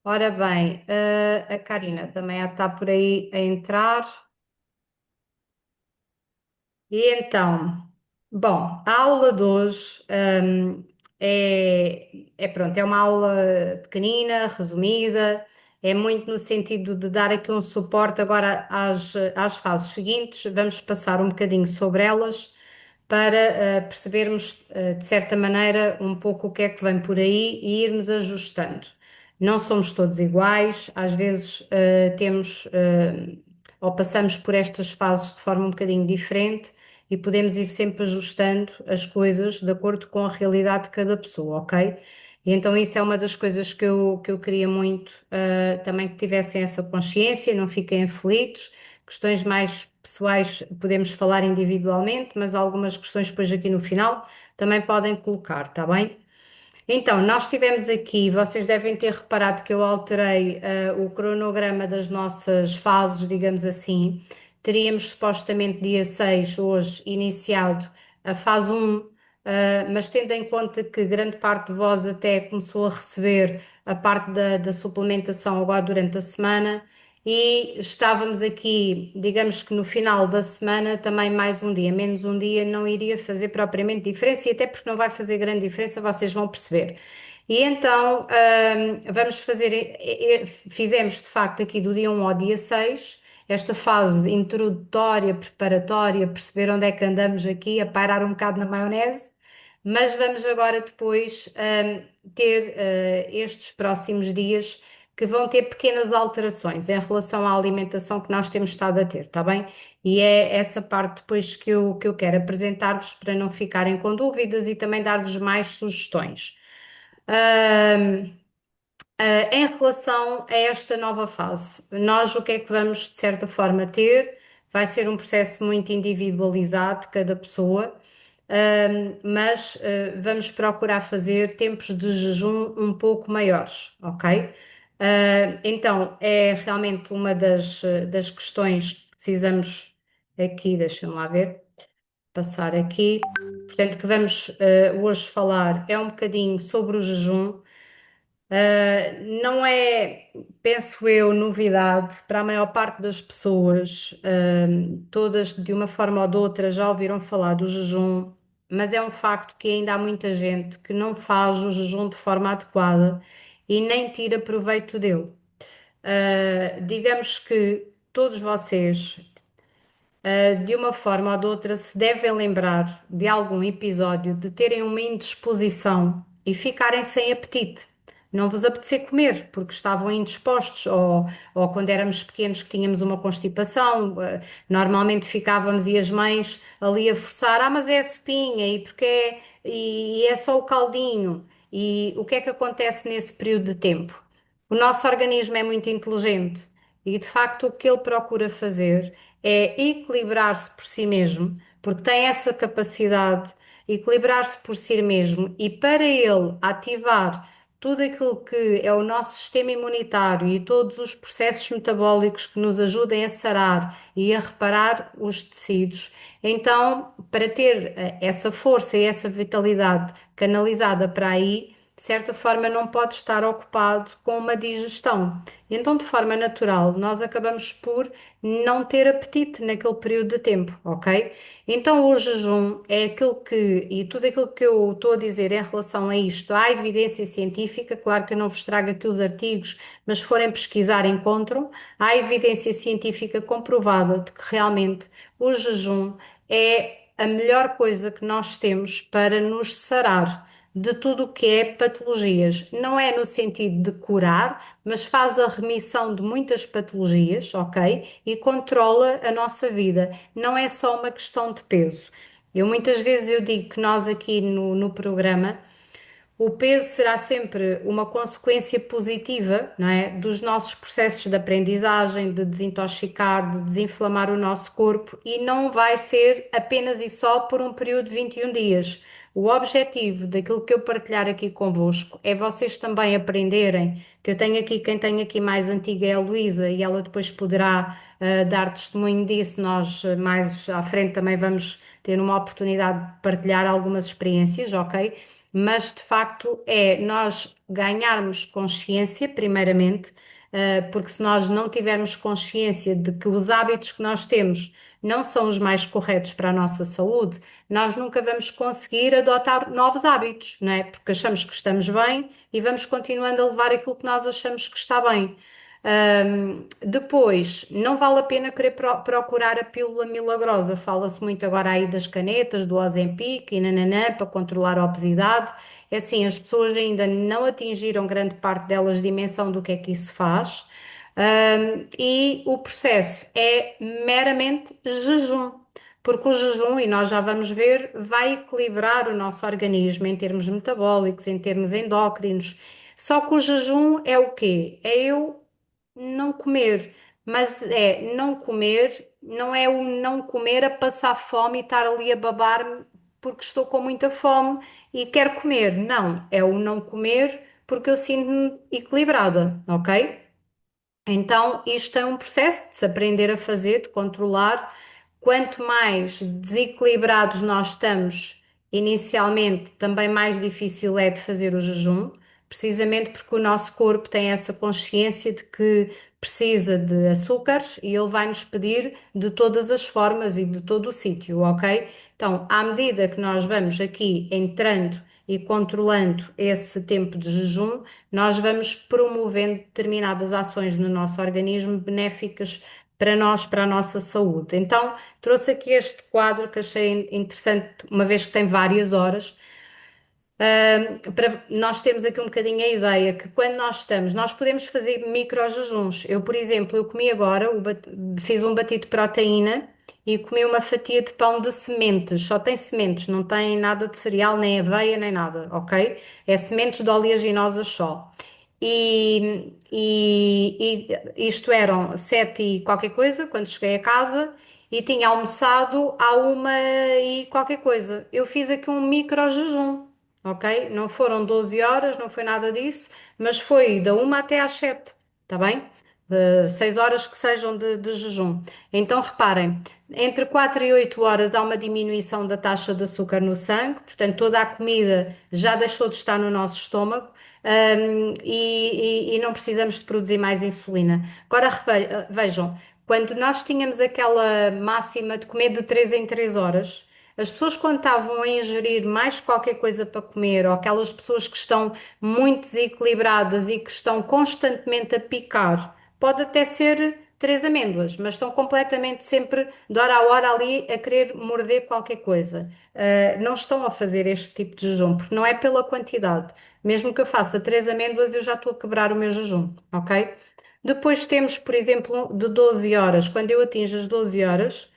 Ora bem, a Karina também está por aí a entrar. E então, bom, a aula de hoje, pronto, é uma aula pequenina, resumida, é muito no sentido de dar aqui um suporte agora às fases seguintes. Vamos passar um bocadinho sobre elas para percebermos, de certa maneira, um pouco o que é que vem por aí e irmos ajustando. Não somos todos iguais, às vezes temos ou passamos por estas fases de forma um bocadinho diferente e podemos ir sempre ajustando as coisas de acordo com a realidade de cada pessoa, ok? E então isso é uma das coisas que eu queria muito, também que tivessem essa consciência, não fiquem aflitos. Questões mais pessoais podemos falar individualmente, mas algumas questões depois aqui no final também podem colocar, tá bem? Então, nós tivemos aqui, vocês devem ter reparado que eu alterei o cronograma das nossas fases, digamos assim. Teríamos supostamente dia 6 hoje iniciado a fase um, mas tendo em conta que grande parte de vós até começou a receber a parte da suplementação agora durante a semana, e estávamos aqui, digamos que no final da semana, também mais um dia, menos um dia, não iria fazer propriamente diferença, e até porque não vai fazer grande diferença, vocês vão perceber. E então, vamos fazer, fizemos de facto aqui do dia 1 ao dia 6 esta fase introdutória, preparatória, perceber onde é que andamos aqui, a pairar um bocado na maionese, mas vamos agora depois, ter, estes próximos dias que vão ter pequenas alterações em relação à alimentação que nós temos estado a ter, está bem? E é essa parte depois que eu quero apresentar-vos para não ficarem com dúvidas e também dar-vos mais sugestões. Ahm, em relação a esta nova fase, nós o que é que vamos de certa forma ter? Vai ser um processo muito individualizado de cada pessoa, mas vamos procurar fazer tempos de jejum um pouco maiores, ok? Então, é realmente uma das questões que precisamos aqui, deixa-me lá ver, passar aqui. Portanto, que vamos hoje falar é um bocadinho sobre o jejum. Não é, penso eu, novidade para a maior parte das pessoas. Todas de uma forma ou de outra já ouviram falar do jejum, mas é um facto que ainda há muita gente que não faz o jejum de forma adequada e nem tira proveito dele. Digamos que todos vocês, de uma forma ou de outra, se devem lembrar de algum episódio de terem uma indisposição e ficarem sem apetite. Não vos apetecer comer porque estavam indispostos, ou quando éramos pequenos que tínhamos uma constipação, normalmente ficávamos e as mães ali a forçar, mas é a sopinha e é só o caldinho. E o que é que acontece nesse período de tempo? O nosso organismo é muito inteligente e, de facto, o que ele procura fazer é equilibrar-se por si mesmo, porque tem essa capacidade, equilibrar-se por si mesmo, e para ele ativar tudo aquilo que é o nosso sistema imunitário e todos os processos metabólicos que nos ajudem a sarar e a reparar os tecidos. Então, para ter essa força e essa vitalidade canalizada para aí, de certa forma não pode estar ocupado com uma digestão. Então, de forma natural, nós acabamos por não ter apetite naquele período de tempo, ok? Então, o jejum é aquilo que, e tudo aquilo que eu estou a dizer em relação a isto, há evidência científica, claro que eu não vos trago aqui os artigos, mas se forem pesquisar encontram, há evidência científica comprovada de que realmente o jejum é a melhor coisa que nós temos para nos sarar de tudo o que é patologias. Não é no sentido de curar, mas faz a remissão de muitas patologias, ok? E controla a nossa vida. Não é só uma questão de peso. Muitas vezes eu digo que nós aqui no programa o peso será sempre uma consequência positiva, não é, dos nossos processos de aprendizagem, de desintoxicar, de desinflamar o nosso corpo, e não vai ser apenas e só por um período de 21 dias. O objetivo daquilo que eu partilhar aqui convosco é vocês também aprenderem, que eu tenho aqui, quem tem aqui mais antiga é a Luísa e ela depois poderá dar testemunho disso. Nós mais à frente também vamos ter uma oportunidade de partilhar algumas experiências, ok? mas de facto é nós ganharmos consciência, primeiramente, porque se nós não tivermos consciência de que os hábitos que nós temos não são os mais corretos para a nossa saúde, nós nunca vamos conseguir adotar novos hábitos, não é? Porque achamos que estamos bem e vamos continuando a levar aquilo que nós achamos que está bem. Depois, não vale a pena querer procurar a pílula milagrosa. Fala-se muito agora aí das canetas, do Ozempic e nananã, para controlar a obesidade. É assim, as pessoas ainda não atingiram grande parte delas dimensão do que é que isso faz. E o processo é meramente jejum. Porque o jejum, e nós já vamos ver, vai equilibrar o nosso organismo em termos metabólicos, em termos endócrinos. Só que o jejum é o quê? É eu não comer, mas é não comer, não é o não comer a passar fome e estar ali a babar-me porque estou com muita fome e quero comer. Não, é o não comer porque eu sinto-me equilibrada, ok? Então, isto é um processo de se aprender a fazer, de controlar. Quanto mais desequilibrados nós estamos inicialmente, também mais difícil é de fazer o jejum, precisamente porque o nosso corpo tem essa consciência de que precisa de açúcares e ele vai nos pedir de todas as formas e de todo o sítio, ok? Então, à medida que nós vamos aqui entrando e controlando esse tempo de jejum, nós vamos promovendo determinadas ações no nosso organismo benéficas para nós, para a nossa saúde. Então, trouxe aqui este quadro que achei interessante, uma vez que tem várias horas, para nós termos aqui um bocadinho a ideia que quando nós estamos, nós podemos fazer microjejuns. Eu, por exemplo, eu comi agora, fiz um batido de proteína e comi uma fatia de pão de sementes. Só tem sementes, não tem nada de cereal, nem aveia, nem nada, ok? É sementes de oleaginosas só. E isto eram 7 e qualquer coisa quando cheguei a casa e tinha almoçado à 1 e qualquer coisa. Eu fiz aqui um micro jejum, ok? Não foram 12 horas, não foi nada disso, mas foi da 1 até às 7, tá bem? De 6 horas que sejam de jejum. Então reparem, entre 4 e 8 horas há uma diminuição da taxa de açúcar no sangue, portanto toda a comida já deixou de estar no nosso estômago, e não precisamos de produzir mais insulina. Agora vejam, quando nós tínhamos aquela máxima de comer de 3 em 3 horas, as pessoas quando estavam a ingerir mais qualquer coisa para comer, ou aquelas pessoas que estão muito desequilibradas e que estão constantemente a picar, pode até ser 3 amêndoas, mas estão completamente sempre de hora a hora ali a querer morder qualquer coisa. Não estão a fazer este tipo de jejum, porque não é pela quantidade. Mesmo que eu faça 3 amêndoas, eu já estou a quebrar o meu jejum, ok? Depois temos, por exemplo, de 12 horas. Quando eu atingo as 12 horas,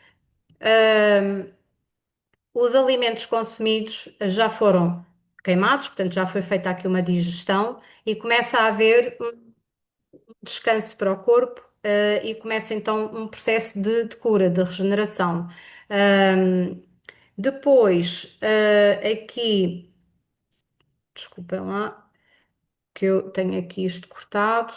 os alimentos consumidos já foram queimados, portanto já foi feita aqui uma digestão e começa a haver um descanso para o corpo, e começa então um processo de cura, de regeneração. Ahm, Depois, aqui, desculpem lá, que eu tenho aqui isto cortado.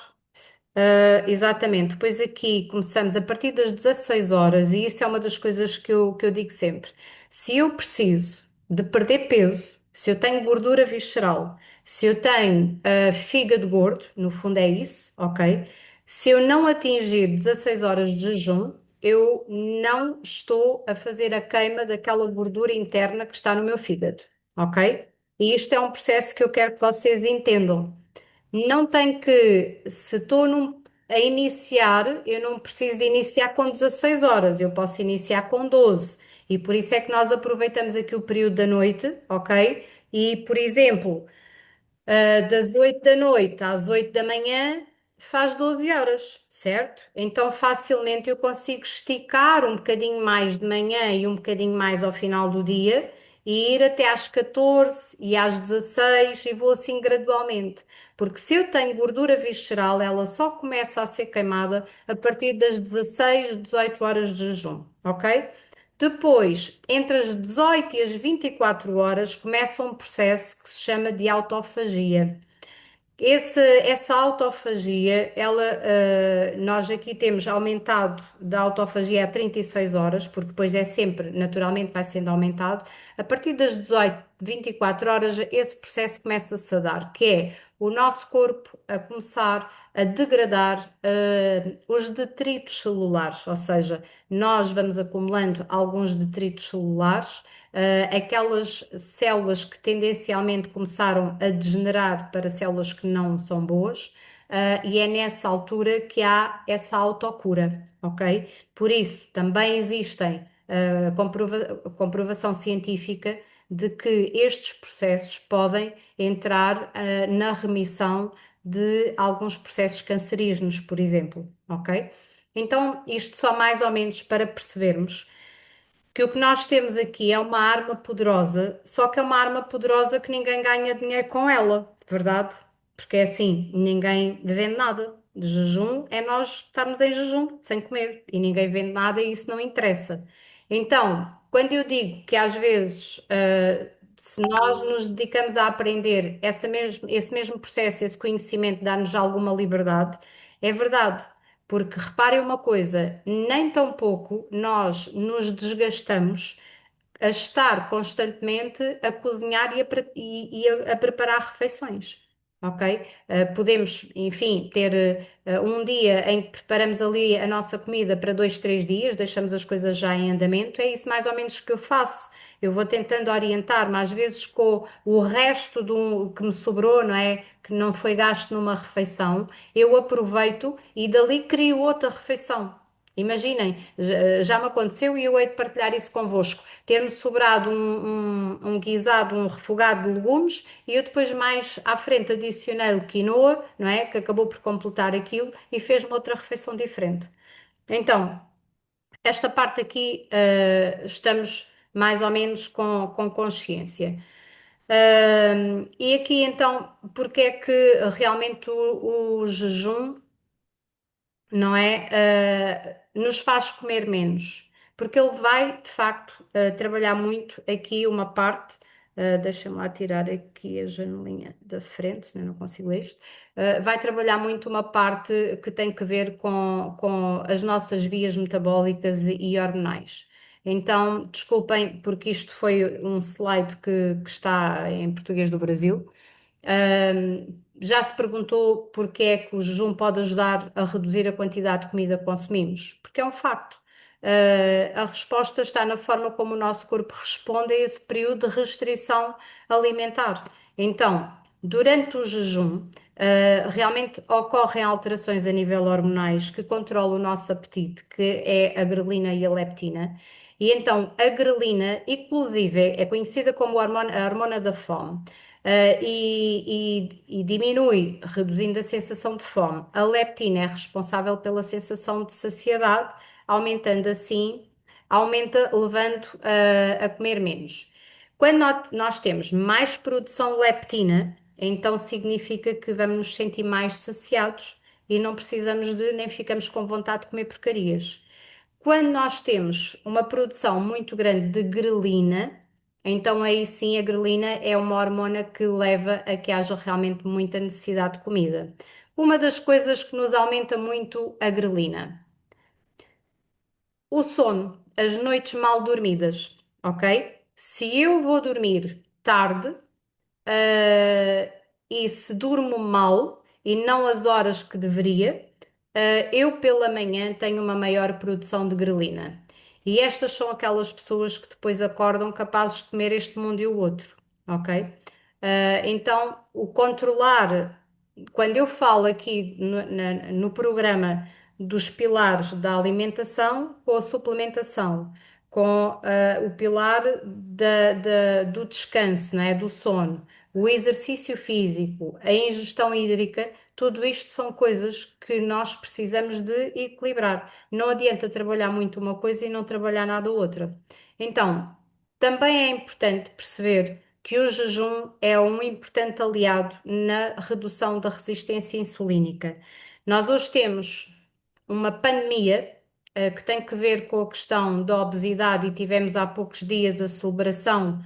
Exatamente. Depois aqui começamos a partir das 16 horas, e isso é uma das coisas que eu digo sempre. Se eu preciso de perder peso, se eu tenho gordura visceral, se eu tenho fígado gordo, no fundo é isso, ok? Se eu não atingir 16 horas de jejum, eu não estou a fazer a queima daquela gordura interna que está no meu fígado, ok? E isto é um processo que eu quero que vocês entendam. Não tem que, se estou a iniciar, eu não preciso de iniciar com 16 horas, eu posso iniciar com 12. E por isso é que nós aproveitamos aqui o período da noite, ok? E, por exemplo, das 8 da noite às 8 da manhã faz 12 horas, certo? Então facilmente eu consigo esticar um bocadinho mais de manhã e um bocadinho mais ao final do dia e ir até às 14 e às 16 e vou assim gradualmente. Porque se eu tenho gordura visceral, ela só começa a ser queimada a partir das 16, 18 horas de jejum, ok? Depois, entre as 18 e as 24 horas, começa um processo que se chama de autofagia. Essa autofagia, nós aqui temos aumentado da autofagia a 36 horas, porque depois é sempre, naturalmente, vai sendo aumentado. A partir das 18 24 horas esse processo começa-se a dar, que é o nosso corpo a começar a degradar os detritos celulares, ou seja, nós vamos acumulando alguns detritos celulares, aquelas células que tendencialmente começaram a degenerar para células que não são boas, e é nessa altura que há essa autocura, ok? Por isso, também existem comprovação científica de que estes processos podem entrar na remissão de alguns processos cancerígenos, por exemplo, ok? Então, isto só mais ou menos para percebermos que o que nós temos aqui é uma arma poderosa, só que é uma arma poderosa que ninguém ganha dinheiro com ela, verdade? Porque é assim, ninguém vende nada. De jejum é nós estarmos em jejum, sem comer, e ninguém vende nada e isso não interessa. Então, quando eu digo que às vezes, se nós nos dedicamos a aprender esse mesmo processo, esse conhecimento, dá-nos alguma liberdade, é verdade. Porque reparem uma coisa, nem tão pouco nós nos desgastamos a estar constantemente a cozinhar e a preparar refeições, ok? Podemos, enfim, ter um dia em que preparamos ali a nossa comida para 2, 3 dias, deixamos as coisas já em andamento, é isso mais ou menos que eu faço. Eu vou tentando orientar-me, às vezes com o resto que me sobrou, não é? Que não foi gasto numa refeição, eu aproveito e dali crio outra refeição. Imaginem, já me aconteceu e eu hei de partilhar isso convosco. Ter-me sobrado um guisado, um refogado de legumes e eu depois mais à frente adicionei o quinoa, não é? Que acabou por completar aquilo e fez-me outra refeição diferente. Então, esta parte aqui, estamos mais ou menos com consciência. E aqui então, porque é que realmente o jejum não é? Nos faz comer menos, porque ele vai, de facto, trabalhar muito aqui uma parte. Deixa-me lá tirar aqui a janelinha da frente, senão eu não consigo ler isto. Vai trabalhar muito uma parte que tem que ver com as nossas vias metabólicas e hormonais. Então, desculpem, porque isto foi um slide que está em português do Brasil. Já se perguntou porque é que o jejum pode ajudar a reduzir a quantidade de comida que consumimos? Porque é um facto. A resposta está na forma como o nosso corpo responde a esse período de restrição alimentar. Então, durante o jejum, realmente ocorrem alterações a nível hormonais que controlam o nosso apetite, que é a grelina e a leptina. E então, a grelina, inclusive, é conhecida como a hormona da fome. E diminui, reduzindo a sensação de fome. A leptina é responsável pela sensação de saciedade, aumentando assim, aumenta levando a comer menos. Quando nós temos mais produção de leptina, então significa que vamos nos sentir mais saciados e não precisamos de, nem ficamos com vontade de comer porcarias. Quando nós temos uma produção muito grande de grelina, então aí sim a grelina é uma hormona que leva a que haja realmente muita necessidade de comida. Uma das coisas que nos aumenta muito a grelina, o sono, as noites mal dormidas, ok? Se eu vou dormir tarde, uh, e se durmo mal e não as horas que deveria, eu pela manhã tenho uma maior produção de grelina. E estas são aquelas pessoas que depois acordam capazes de comer este mundo e o outro, ok? Então, o controlar, quando eu falo aqui no programa dos pilares da alimentação, com a suplementação, com o pilar do descanso, não é? Do sono, o exercício físico, a ingestão hídrica, tudo isto são coisas que nós precisamos de equilibrar. Não adianta trabalhar muito uma coisa e não trabalhar nada outra. Então, também é importante perceber que o jejum é um importante aliado na redução da resistência insulínica. Nós hoje temos uma pandemia, que tem que ver com a questão da obesidade e tivemos há poucos dias a celebração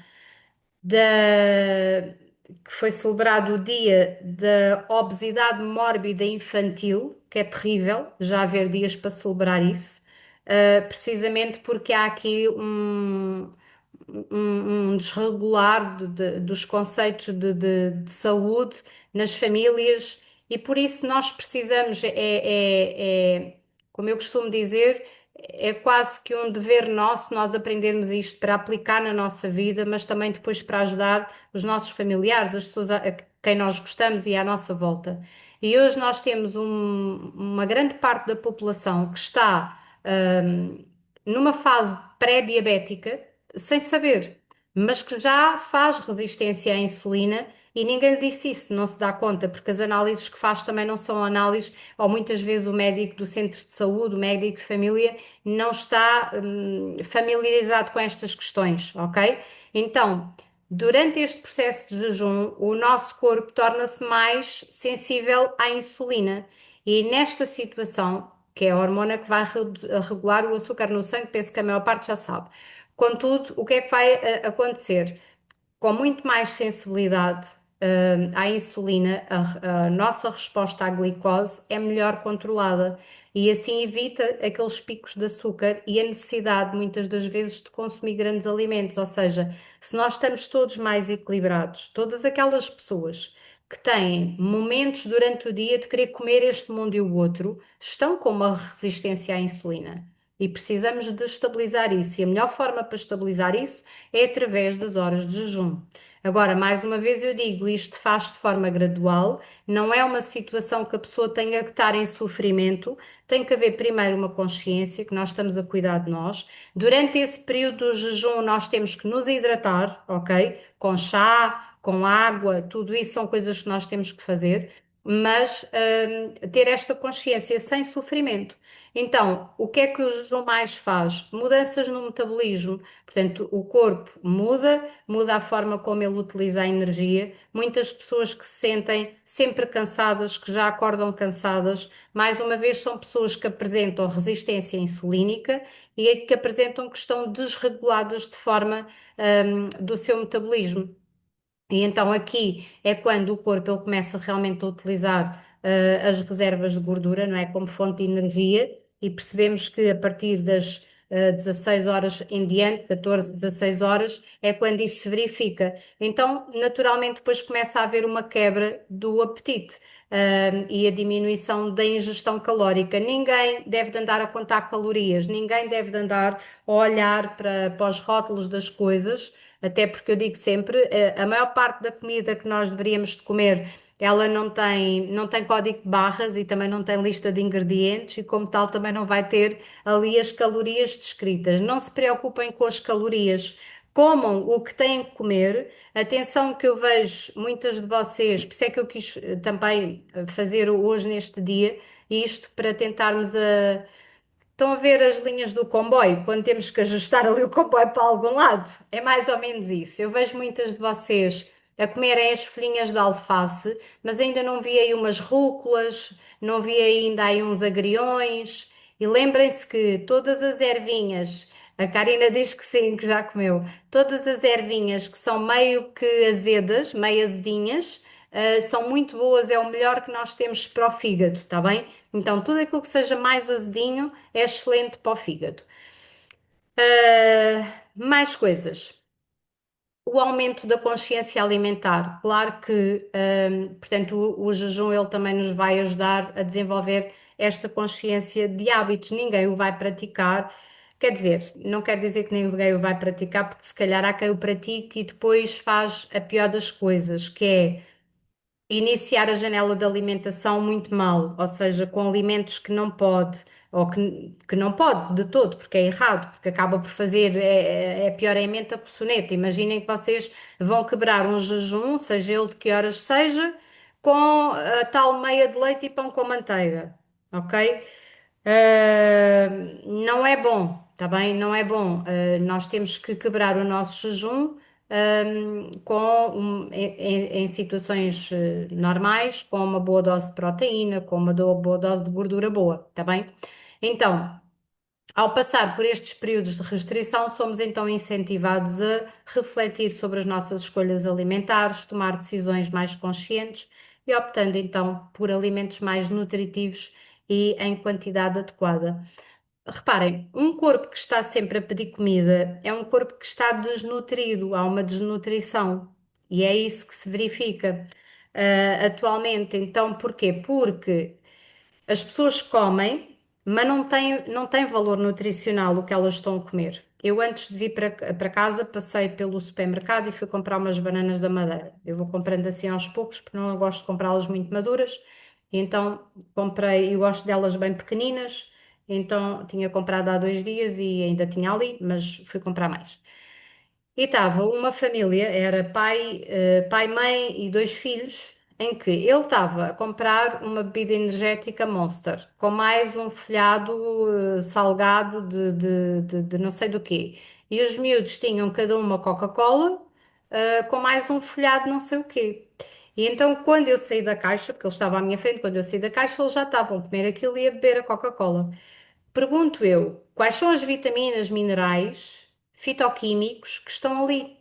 da, que foi celebrado o dia da obesidade mórbida infantil, que é terrível já haver dias para celebrar isso, precisamente porque há aqui um desregular dos conceitos de saúde nas famílias e por isso nós precisamos, como eu costumo dizer, é quase que um dever nosso nós aprendermos isto para aplicar na nossa vida, mas também depois para ajudar os nossos familiares, as pessoas a quem nós gostamos e à nossa volta. E hoje nós temos uma grande parte da população que está numa fase pré-diabética, sem saber, mas que já faz resistência à insulina e ninguém lhe disse isso, não se dá conta, porque as análises que faz também não são análises, ou muitas vezes o médico do centro de saúde, o médico de família, não está familiarizado com estas questões, ok? Então, durante este processo de jejum, o nosso corpo torna-se mais sensível à insulina. E nesta situação, que é a hormona que vai regular o açúcar no sangue, penso que a maior parte já sabe. Contudo, o que é que vai acontecer? Com muito mais sensibilidade à insulina, a nossa resposta à glicose é melhor controlada e assim evita aqueles picos de açúcar e a necessidade, muitas das vezes, de consumir grandes alimentos. Ou seja, se nós estamos todos mais equilibrados, todas aquelas pessoas que têm momentos durante o dia de querer comer este mundo e o outro, estão com uma resistência à insulina. E precisamos de estabilizar isso. E a melhor forma para estabilizar isso é através das horas de jejum. Agora, mais uma vez eu digo, isto faz de forma gradual, não é uma situação que a pessoa tenha que estar em sofrimento, tem que haver primeiro uma consciência que nós estamos a cuidar de nós. Durante esse período do jejum, nós temos que nos hidratar, ok? Com chá, com água, tudo isso são coisas que nós temos que fazer, mas ter esta consciência sem sofrimento. Então, o que é que o jejum mais faz? Mudanças no metabolismo. Portanto, o corpo muda, muda a forma como ele utiliza a energia. Muitas pessoas que se sentem sempre cansadas, que já acordam cansadas, mais uma vez são pessoas que apresentam resistência insulínica e que apresentam que estão desreguladas de forma, do seu metabolismo. E então aqui é quando o corpo ele começa realmente a utilizar as reservas de gordura, não é? Como fonte de energia, e percebemos que a partir das 16 horas em diante, 14, 16 horas, é quando isso se verifica. Então, naturalmente, depois começa a haver uma quebra do apetite. E a diminuição da ingestão calórica. Ninguém deve de andar a contar calorias, ninguém deve de andar a olhar para os rótulos das coisas, até porque eu digo sempre, a maior parte da comida que nós deveríamos de comer, ela não tem código de barras e também não tem lista de ingredientes e como tal também não vai ter ali as calorias descritas. Não se preocupem com as calorias. Comam o que têm que comer. Atenção que eu vejo muitas de vocês, por isso é que eu quis também fazer hoje neste dia, isto para tentarmos a. Estão a ver as linhas do comboio, quando temos que ajustar ali o comboio para algum lado? É mais ou menos isso. Eu vejo muitas de vocês a comerem as folhinhas de alface, mas ainda não vi aí umas rúculas, não vi ainda aí uns agriões. E lembrem-se que todas as ervinhas, a Karina diz que sim, que já comeu, todas as ervinhas que são meio que azedas, meio azedinhas, são muito boas, é o melhor que nós temos para o fígado, está bem? Então, tudo aquilo que seja mais azedinho é excelente para o fígado. Mais coisas. O aumento da consciência alimentar. Claro que, portanto, o jejum ele também nos vai ajudar a desenvolver esta consciência de hábitos. Ninguém o vai praticar. Quer dizer, não quer dizer que ninguém o vai praticar, porque se calhar há quem o pratique e depois faz a pior das coisas, que é iniciar a janela de alimentação muito mal, ou seja, com alimentos que não pode, ou que não pode de todo, porque é errado, porque acaba por fazer, é pior é a mente a coçoneta. Imaginem que vocês vão quebrar um jejum, seja ele de que horas seja, com a tal meia de leite e pão com manteiga, ok? Não é bom, tá bem? Não é bom. Nós temos que quebrar o nosso jejum, em situações normais, com uma boa dose de proteína, com uma boa dose de gordura boa, tá bem? Então, ao passar por estes períodos de restrição, somos então incentivados a refletir sobre as nossas escolhas alimentares, tomar decisões mais conscientes e optando então por alimentos mais nutritivos e em quantidade adequada. Reparem, um corpo que está sempre a pedir comida é um corpo que está desnutrido, há uma desnutrição. E é isso que se verifica, atualmente. Então, porquê? Porque as pessoas comem, mas não tem valor nutricional o que elas estão a comer. Eu, antes de vir para casa, passei pelo supermercado e fui comprar umas bananas da Madeira. Eu vou comprando assim aos poucos, porque não gosto de comprá-las muito maduras. E então comprei, eu gosto delas bem pequeninas. Então tinha comprado há 2 dias e ainda tinha ali, mas fui comprar mais. E estava uma família, era pai, pai, mãe e 2 filhos, em que ele estava a comprar uma bebida energética Monster, com mais um folhado, salgado de não sei do quê. E os miúdos tinham cada uma Coca-Cola, com mais um folhado não sei o quê. E então, quando eu saí da caixa, porque ele estava à minha frente, quando eu saí da caixa, eles já estavam a comer aquilo e a beber a Coca-Cola. Pergunto eu, quais são as vitaminas, minerais, fitoquímicos que estão ali?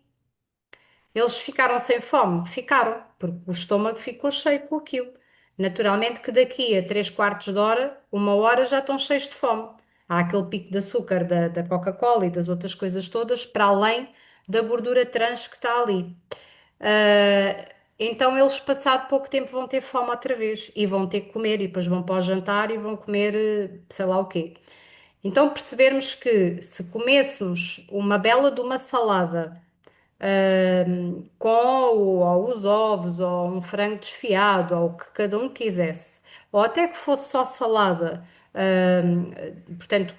Eles ficaram sem fome? Ficaram, porque o estômago ficou cheio com aquilo. Naturalmente que daqui a 3 quartos de hora, 1 hora, já estão cheios de fome. Há aquele pico de açúcar da Coca-Cola e das outras coisas todas, para além da gordura trans que está ali. Então eles, passado pouco tempo, vão ter fome outra vez e vão ter que comer, e depois vão para o jantar e vão comer, sei lá o quê. Então percebermos que, se comêssemos uma bela de uma salada, com ou os ovos, ou um frango desfiado, ou o que cada um quisesse, ou até que fosse só salada, portanto,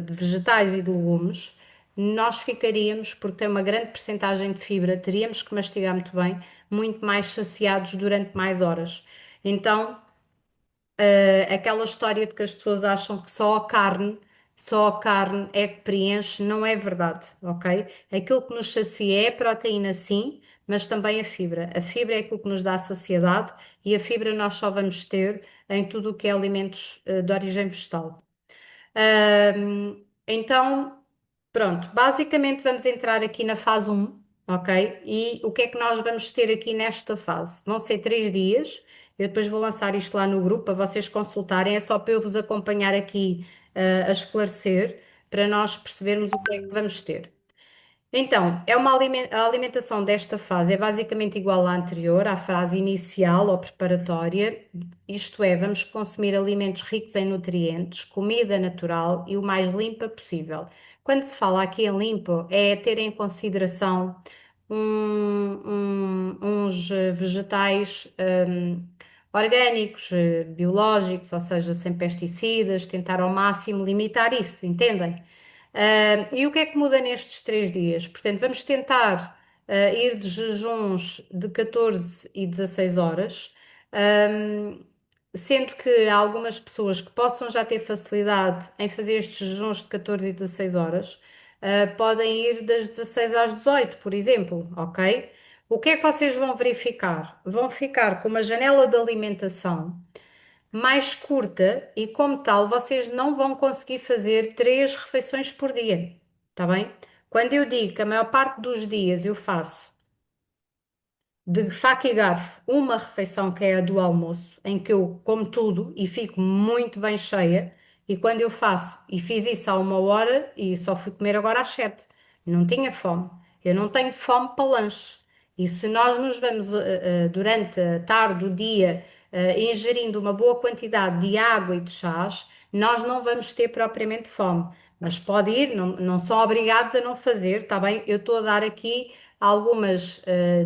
de vegetais e de legumes, nós ficaríamos, porque tem uma grande percentagem de fibra, teríamos que mastigar muito bem, muito mais saciados durante mais horas. Então, aquela história de que as pessoas acham que só a carne é que preenche, não é verdade, ok? Aquilo que nos sacia é a proteína, sim, mas também a fibra. A fibra é aquilo que nos dá saciedade e a fibra nós só vamos ter em tudo o que é alimentos, de origem vegetal. Então, pronto, basicamente vamos entrar aqui na fase um, ok? E o que é que nós vamos ter aqui nesta fase? Vão ser 3 dias, eu depois vou lançar isto lá no grupo para vocês consultarem, é só para eu vos acompanhar aqui, a esclarecer, para nós percebermos o que é que vamos ter. Então, a alimentação desta fase é basicamente igual à anterior, à fase inicial ou preparatória, isto é, vamos consumir alimentos ricos em nutrientes, comida natural e o mais limpa possível. Quando se fala aqui em limpo, é ter em consideração uns, vegetais, orgânicos, biológicos, ou seja, sem pesticidas, tentar ao máximo limitar isso, entendem? E o que é que muda nestes 3 dias? Portanto, vamos tentar, ir de jejuns de 14 e 16 horas, ahm, sendo que há algumas pessoas que possam já ter facilidade em fazer estes jejuns de 14 e 16 horas, podem ir das 16 às 18, por exemplo, ok? O que é que vocês vão verificar? Vão ficar com uma janela de alimentação mais curta e, como tal, vocês não vão conseguir fazer 3 refeições por dia, tá bem? Quando eu digo que a maior parte dos dias eu faço de faca e garfo uma refeição que é a do almoço, em que eu como tudo e fico muito bem cheia, e quando eu faço, e fiz isso há 1 hora e só fui comer agora às 7, não tinha fome. Eu não tenho fome para lanche. E se nós nos vamos, durante a tarde, o dia, ingerindo uma boa quantidade de água e de chás, nós não vamos ter propriamente fome. Mas pode ir, não, não são obrigados a não fazer, está bem? Eu estou a dar aqui algumas,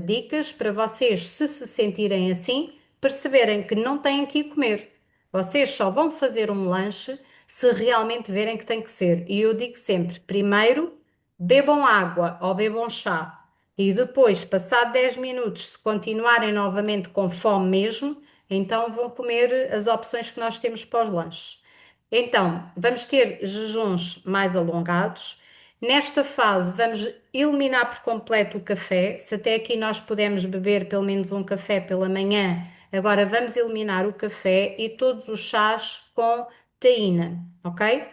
dicas para vocês, se sentirem assim, perceberem que não têm que ir comer. Vocês só vão fazer um lanche se realmente verem que tem que ser. E eu digo sempre: primeiro bebam água ou bebam chá. E depois, passado 10 minutos, se continuarem novamente com fome mesmo, então vão comer as opções que nós temos para os lanches. Então, vamos ter jejuns mais alongados. Nesta fase, vamos eliminar por completo o café. Se até aqui nós pudemos beber pelo menos um café pela manhã, agora vamos eliminar o café e todos os chás com taína, ok?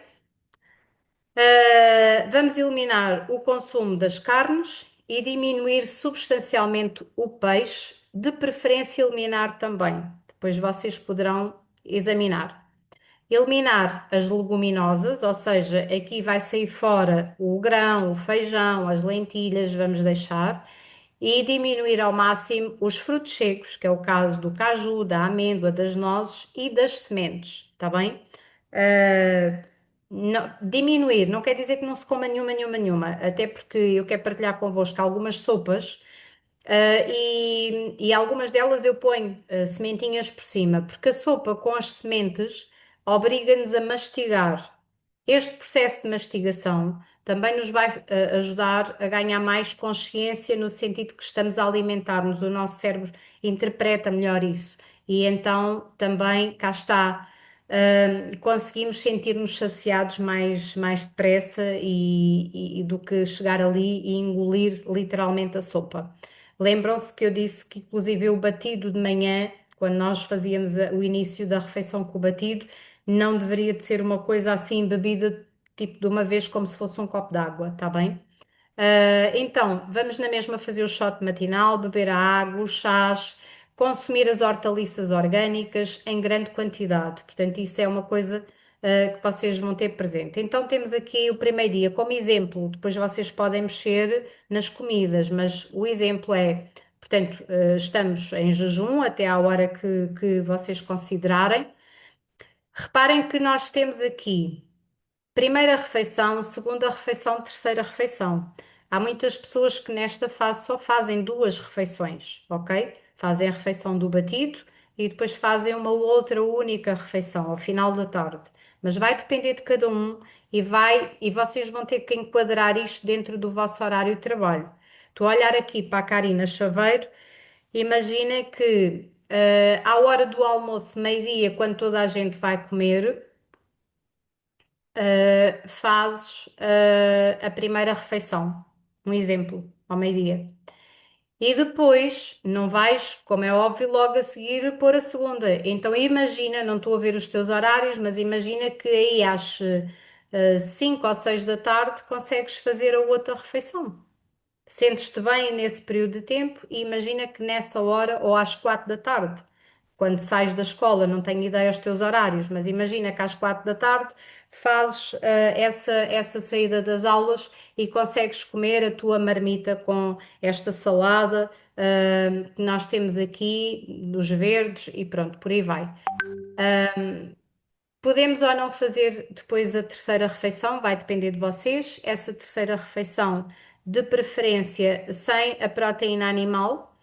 Vamos eliminar o consumo das carnes e diminuir substancialmente o peixe, de preferência eliminar também. Depois vocês poderão examinar. Eliminar as leguminosas, ou seja, aqui vai sair fora o grão, o feijão, as lentilhas, vamos deixar, e diminuir ao máximo os frutos secos, que é o caso do caju, da amêndoa, das nozes e das sementes, está bem? Ah, diminuir não quer dizer que não se coma nenhuma, nenhuma, nenhuma, até porque eu quero partilhar convosco algumas sopas. E algumas delas eu ponho sementinhas por cima, porque a sopa com as sementes obriga-nos a mastigar. Este processo de mastigação também nos vai ajudar a ganhar mais consciência no sentido que estamos a alimentar-nos, o nosso cérebro interpreta melhor isso. E então também, cá está, conseguimos sentir-nos saciados mais depressa e do que chegar ali e engolir literalmente a sopa. Lembram-se que eu disse que, inclusive, o batido de manhã, quando nós fazíamos o início da refeição com o batido, não deveria de ser uma coisa assim, bebida tipo de uma vez, como se fosse um copo d'água, tá bem? Então, vamos na mesma fazer o shot matinal, beber a água, os chás, consumir as hortaliças orgânicas em grande quantidade. Portanto, isso é uma coisa, que vocês vão ter presente. Então, temos aqui o primeiro dia como exemplo, depois vocês podem mexer nas comidas, mas o exemplo é, portanto, estamos em jejum até à hora que vocês considerarem. Reparem que nós temos aqui. Primeira refeição, segunda refeição, terceira refeição. Há muitas pessoas que nesta fase só fazem duas refeições, ok? Fazem a refeição do batido e depois fazem uma outra única refeição ao final da tarde. Mas vai depender de cada um e vocês vão ter que enquadrar isto dentro do vosso horário de trabalho. Estou a olhar aqui para a Karina Chaveiro. Imagina que à hora do almoço, meio-dia, quando toda a gente vai comer, fazes a primeira refeição, um exemplo, ao meio-dia. E depois não vais, como é óbvio, logo a seguir pôr a segunda. Então imagina, não estou a ver os teus horários, mas imagina que aí às 5 ou 6 da tarde consegues fazer a outra refeição. Sentes-te bem nesse período de tempo e imagina que nessa hora ou às 4 da tarde, quando sais da escola, não tenho ideia dos teus horários, mas imagina que às 4 da tarde fazes essa saída das aulas e consegues comer a tua marmita com esta salada que nós temos aqui, dos verdes e pronto, por aí vai. Podemos ou não fazer depois a terceira refeição, vai depender de vocês. Essa terceira refeição, de preferência, sem a proteína animal.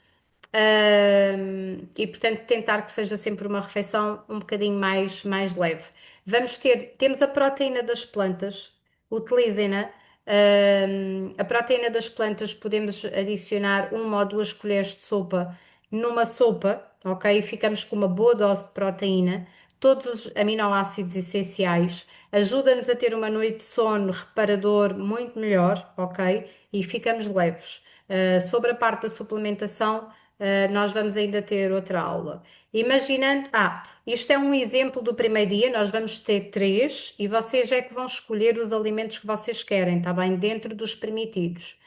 E portanto tentar que seja sempre uma refeição um bocadinho mais leve. Temos a proteína das plantas, utilizem-na. A proteína das plantas podemos adicionar uma ou duas colheres de sopa numa sopa, ok? E ficamos com uma boa dose de proteína, todos os aminoácidos essenciais, ajuda-nos a ter uma noite de sono reparador muito melhor, ok? E ficamos leves. Sobre a parte da suplementação, nós vamos ainda ter outra aula. Imaginando, isto é um exemplo do primeiro dia, nós vamos ter três e vocês é que vão escolher os alimentos que vocês querem, está bem? Dentro dos permitidos.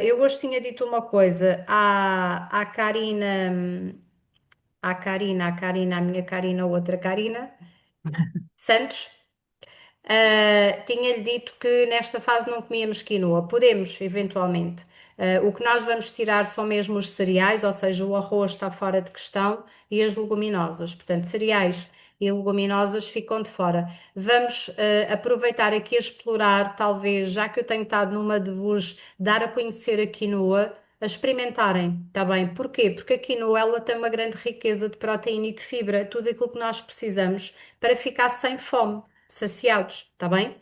Eu hoje tinha dito uma coisa à Karina, a minha Karina, a outra Karina Santos. Tinha-lhe dito que nesta fase não comíamos quinoa. Podemos, eventualmente. O que nós vamos tirar são mesmo os cereais, ou seja, o arroz está fora de questão e as leguminosas. Portanto, cereais e leguminosas ficam de fora. Vamos, aproveitar aqui a explorar, talvez, já que eu tenho estado numa de vos dar a conhecer a quinoa, a experimentarem, está bem? Porquê? Porque a quinoa ela tem uma grande riqueza de proteína e de fibra, tudo aquilo que nós precisamos para ficar sem fome saciados, está bem?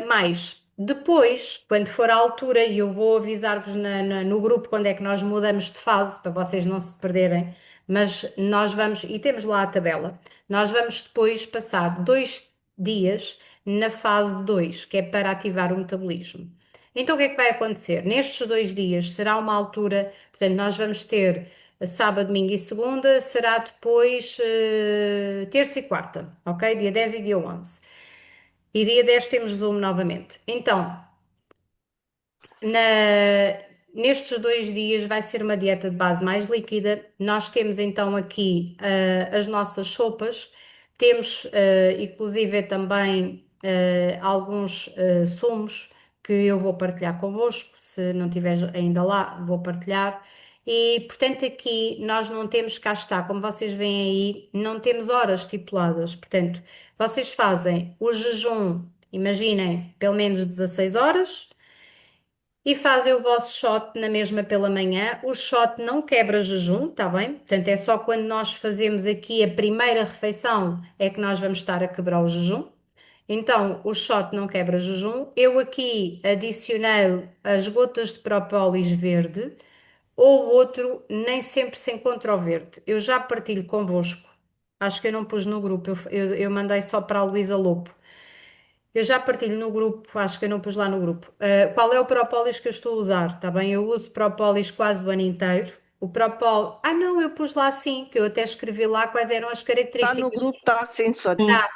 Mais depois, quando for a altura, e eu vou avisar-vos no grupo quando é que nós mudamos de fase, para vocês não se perderem, mas nós vamos, e temos lá a tabela, nós vamos depois passar 2 dias na fase 2, que é para ativar o metabolismo. Então, o que é que vai acontecer? Nestes 2 dias será uma altura, portanto, nós vamos ter sábado, domingo e segunda, será depois terça e quarta, ok? Dia 10 e dia 11. E dia 10 temos Zoom novamente. Então, nestes 2 dias vai ser uma dieta de base mais líquida. Nós temos então aqui as nossas sopas. Temos, inclusive, também alguns sumos que eu vou partilhar convosco. Se não tiveres ainda lá, vou partilhar. E, portanto, aqui nós não temos, cá está, como vocês veem aí, não temos horas estipuladas. Portanto, vocês fazem o jejum, imaginem, pelo menos 16 horas. E fazem o vosso shot na mesma pela manhã. O shot não quebra jejum, tá bem? Portanto, é só quando nós fazemos aqui a primeira refeição é que nós vamos estar a quebrar o jejum. Então, o shot não quebra jejum. Eu aqui adicionei as gotas de própolis verde ou o outro, nem sempre se encontra o verde. Eu já partilho convosco. Acho que eu não pus no grupo, eu mandei só para a Luísa Lopo. Eu já partilho no grupo, acho que eu não pus lá no grupo. Qual é o própolis que eu estou a usar? Tá bem? Eu uso própolis quase o ano inteiro. O propólis. Ah, não, eu pus lá sim, que eu até escrevi lá quais eram as Está no características. grupo, está sim, Sónia.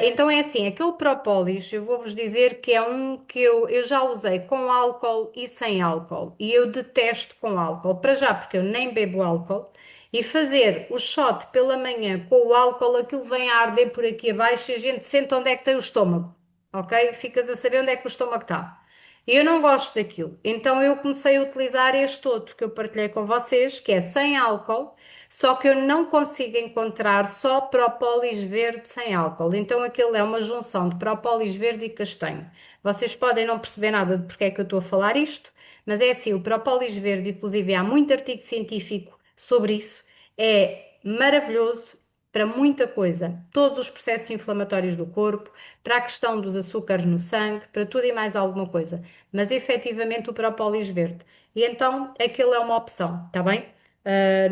Então é assim, aquele própolis, eu vou-vos dizer que é um que eu já usei com álcool e sem álcool. E eu detesto com álcool. Para já, porque eu nem bebo álcool. E fazer o shot pela manhã com o álcool, aquilo vem a arder por aqui abaixo e a gente sente onde é que tem o estômago. Ok? Ficas a saber onde é que o estômago está. E eu não gosto daquilo. Então eu comecei a utilizar este outro que eu partilhei com vocês, que é sem álcool, só que eu não consigo encontrar só própolis verde sem álcool. Então aquilo é uma junção de própolis verde e castanho. Vocês podem não perceber nada de porque é que eu estou a falar isto, mas é assim, o própolis verde, inclusive há muito artigo científico sobre isso, é maravilhoso para muita coisa, todos os processos inflamatórios do corpo, para a questão dos açúcares no sangue, para tudo e mais alguma coisa. Mas efetivamente o própolis verde. E então aquilo é uma opção, está bem?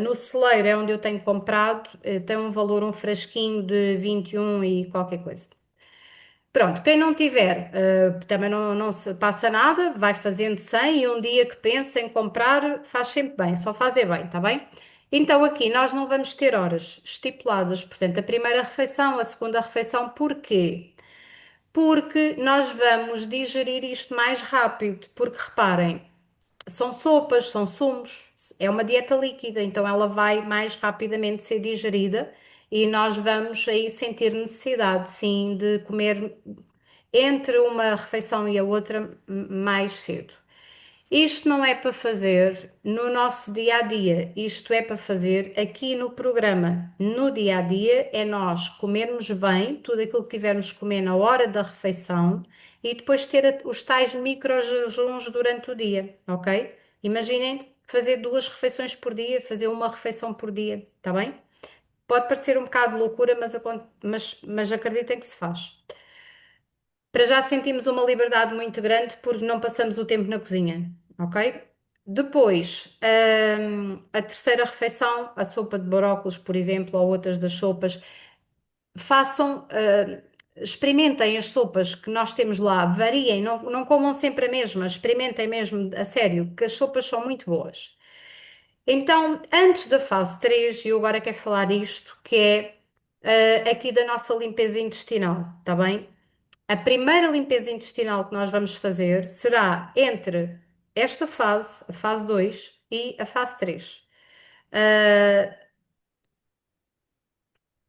No celeiro é onde eu tenho comprado, tem um valor, um frasquinho de 21 e qualquer coisa. Pronto, quem não tiver, também não se passa nada, vai fazendo 100 e um dia que pensa em comprar, faz sempre bem, só fazer bem, tá bem? Então aqui nós não vamos ter horas estipuladas, portanto, a primeira refeição, a segunda refeição, porquê? Porque nós vamos digerir isto mais rápido, porque reparem, são sopas, são sumos, é uma dieta líquida, então ela vai mais rapidamente ser digerida e nós vamos aí sentir necessidade, sim, de comer entre uma refeição e a outra mais cedo. Isto não é para fazer no nosso dia a dia, isto é para fazer aqui no programa. No dia a dia é nós comermos bem tudo aquilo que tivermos que comer na hora da refeição e depois ter os tais microjejuns durante o dia, ok? Imaginem fazer duas refeições por dia, fazer uma refeição por dia, tá bem? Pode parecer um bocado loucura, mas acreditem que se faz. Para já sentimos uma liberdade muito grande porque não passamos o tempo na cozinha, ok? Depois, a terceira refeição, a sopa de brócolos, por exemplo, ou outras das sopas, façam, experimentem as sopas que nós temos lá, variem, não comam sempre a mesma, experimentem mesmo a sério, que as sopas são muito boas. Então, antes da fase 3, eu agora quero falar isto, que é aqui da nossa limpeza intestinal, tá bem? A primeira limpeza intestinal que nós vamos fazer será entre esta fase, a fase 2 e a fase 3. Ah,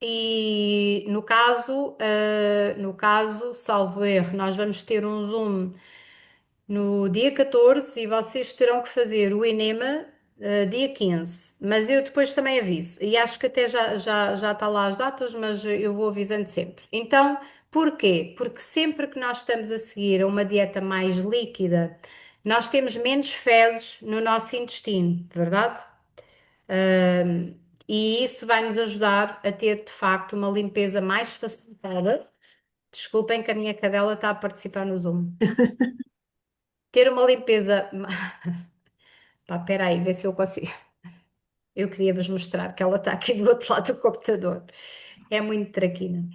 e no caso, salvo erro, nós vamos ter um Zoom no dia 14 e vocês terão que fazer o enema dia 15. Mas eu depois também aviso. E acho que até já está lá as datas, mas eu vou avisando sempre. Então, porquê? Porque sempre que nós estamos a seguir a uma dieta mais líquida, nós temos menos fezes no nosso intestino, verdade? E isso vai nos ajudar a ter de facto uma limpeza mais facilitada. Desculpem que a minha cadela está a participar no Zoom. Ter uma limpeza. Pá, espera aí, vê se eu consigo. Eu queria vos mostrar que ela está aqui do outro lado do computador. É muito traquina.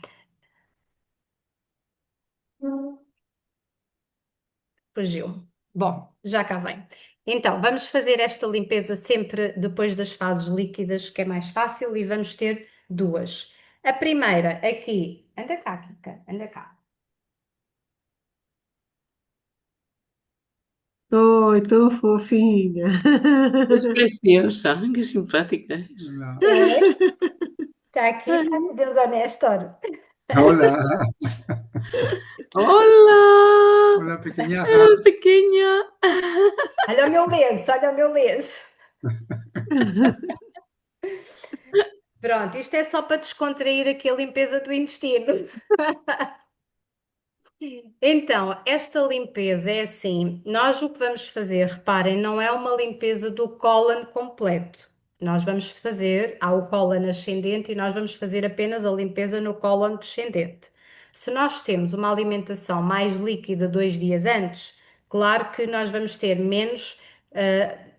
Fugiu. Bom, já cá vem. Então, vamos fazer esta limpeza sempre depois das fases líquidas, que é mais fácil, e vamos ter duas. A primeira aqui. Anda cá, Kika, anda cá. Oi, tô fofinha. Es preciosa, qué simpática es. É? Está aqui, faz Deus honesto. Ora. Hola, Hola, hola pequeñaja. pequeña. Olha o meu lenço, olha o meu lenço. Pronto, isto é só para descontrair aqui a limpeza do intestino. Então, esta limpeza é assim: nós o que vamos fazer, reparem, não é uma limpeza do cólon completo. Nós vamos fazer, há o cólon ascendente e nós vamos fazer apenas a limpeza no cólon descendente. Se nós temos uma alimentação mais líquida 2 dias antes, claro que nós vamos ter menos,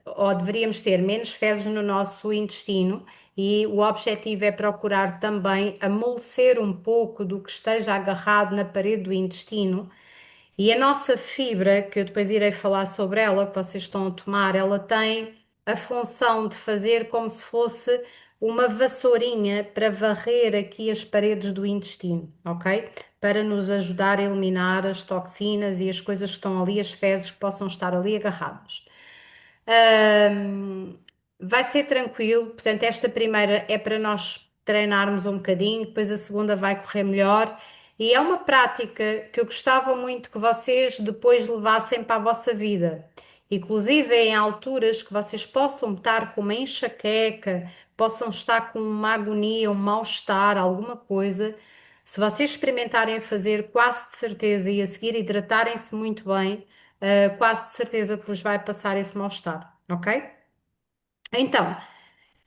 ou deveríamos ter menos fezes no nosso intestino, e o objetivo é procurar também amolecer um pouco do que esteja agarrado na parede do intestino. E a nossa fibra, que eu depois irei falar sobre ela, que vocês estão a tomar, ela tem a função de fazer como se fosse uma vassourinha para varrer aqui as paredes do intestino, ok? Para nos ajudar a eliminar as toxinas e as coisas que estão ali, as fezes que possam estar ali agarradas. Ahm, Vai ser tranquilo, portanto, esta primeira é para nós treinarmos um bocadinho, depois a segunda vai correr melhor. E é uma prática que eu gostava muito que vocês depois levassem para a vossa vida. Inclusive em alturas que vocês possam estar com uma enxaqueca, possam estar com uma agonia, um mal-estar, alguma coisa. Se vocês experimentarem fazer, quase de certeza, e a seguir hidratarem-se muito bem, quase de certeza que vos vai passar esse mal-estar, ok? Então,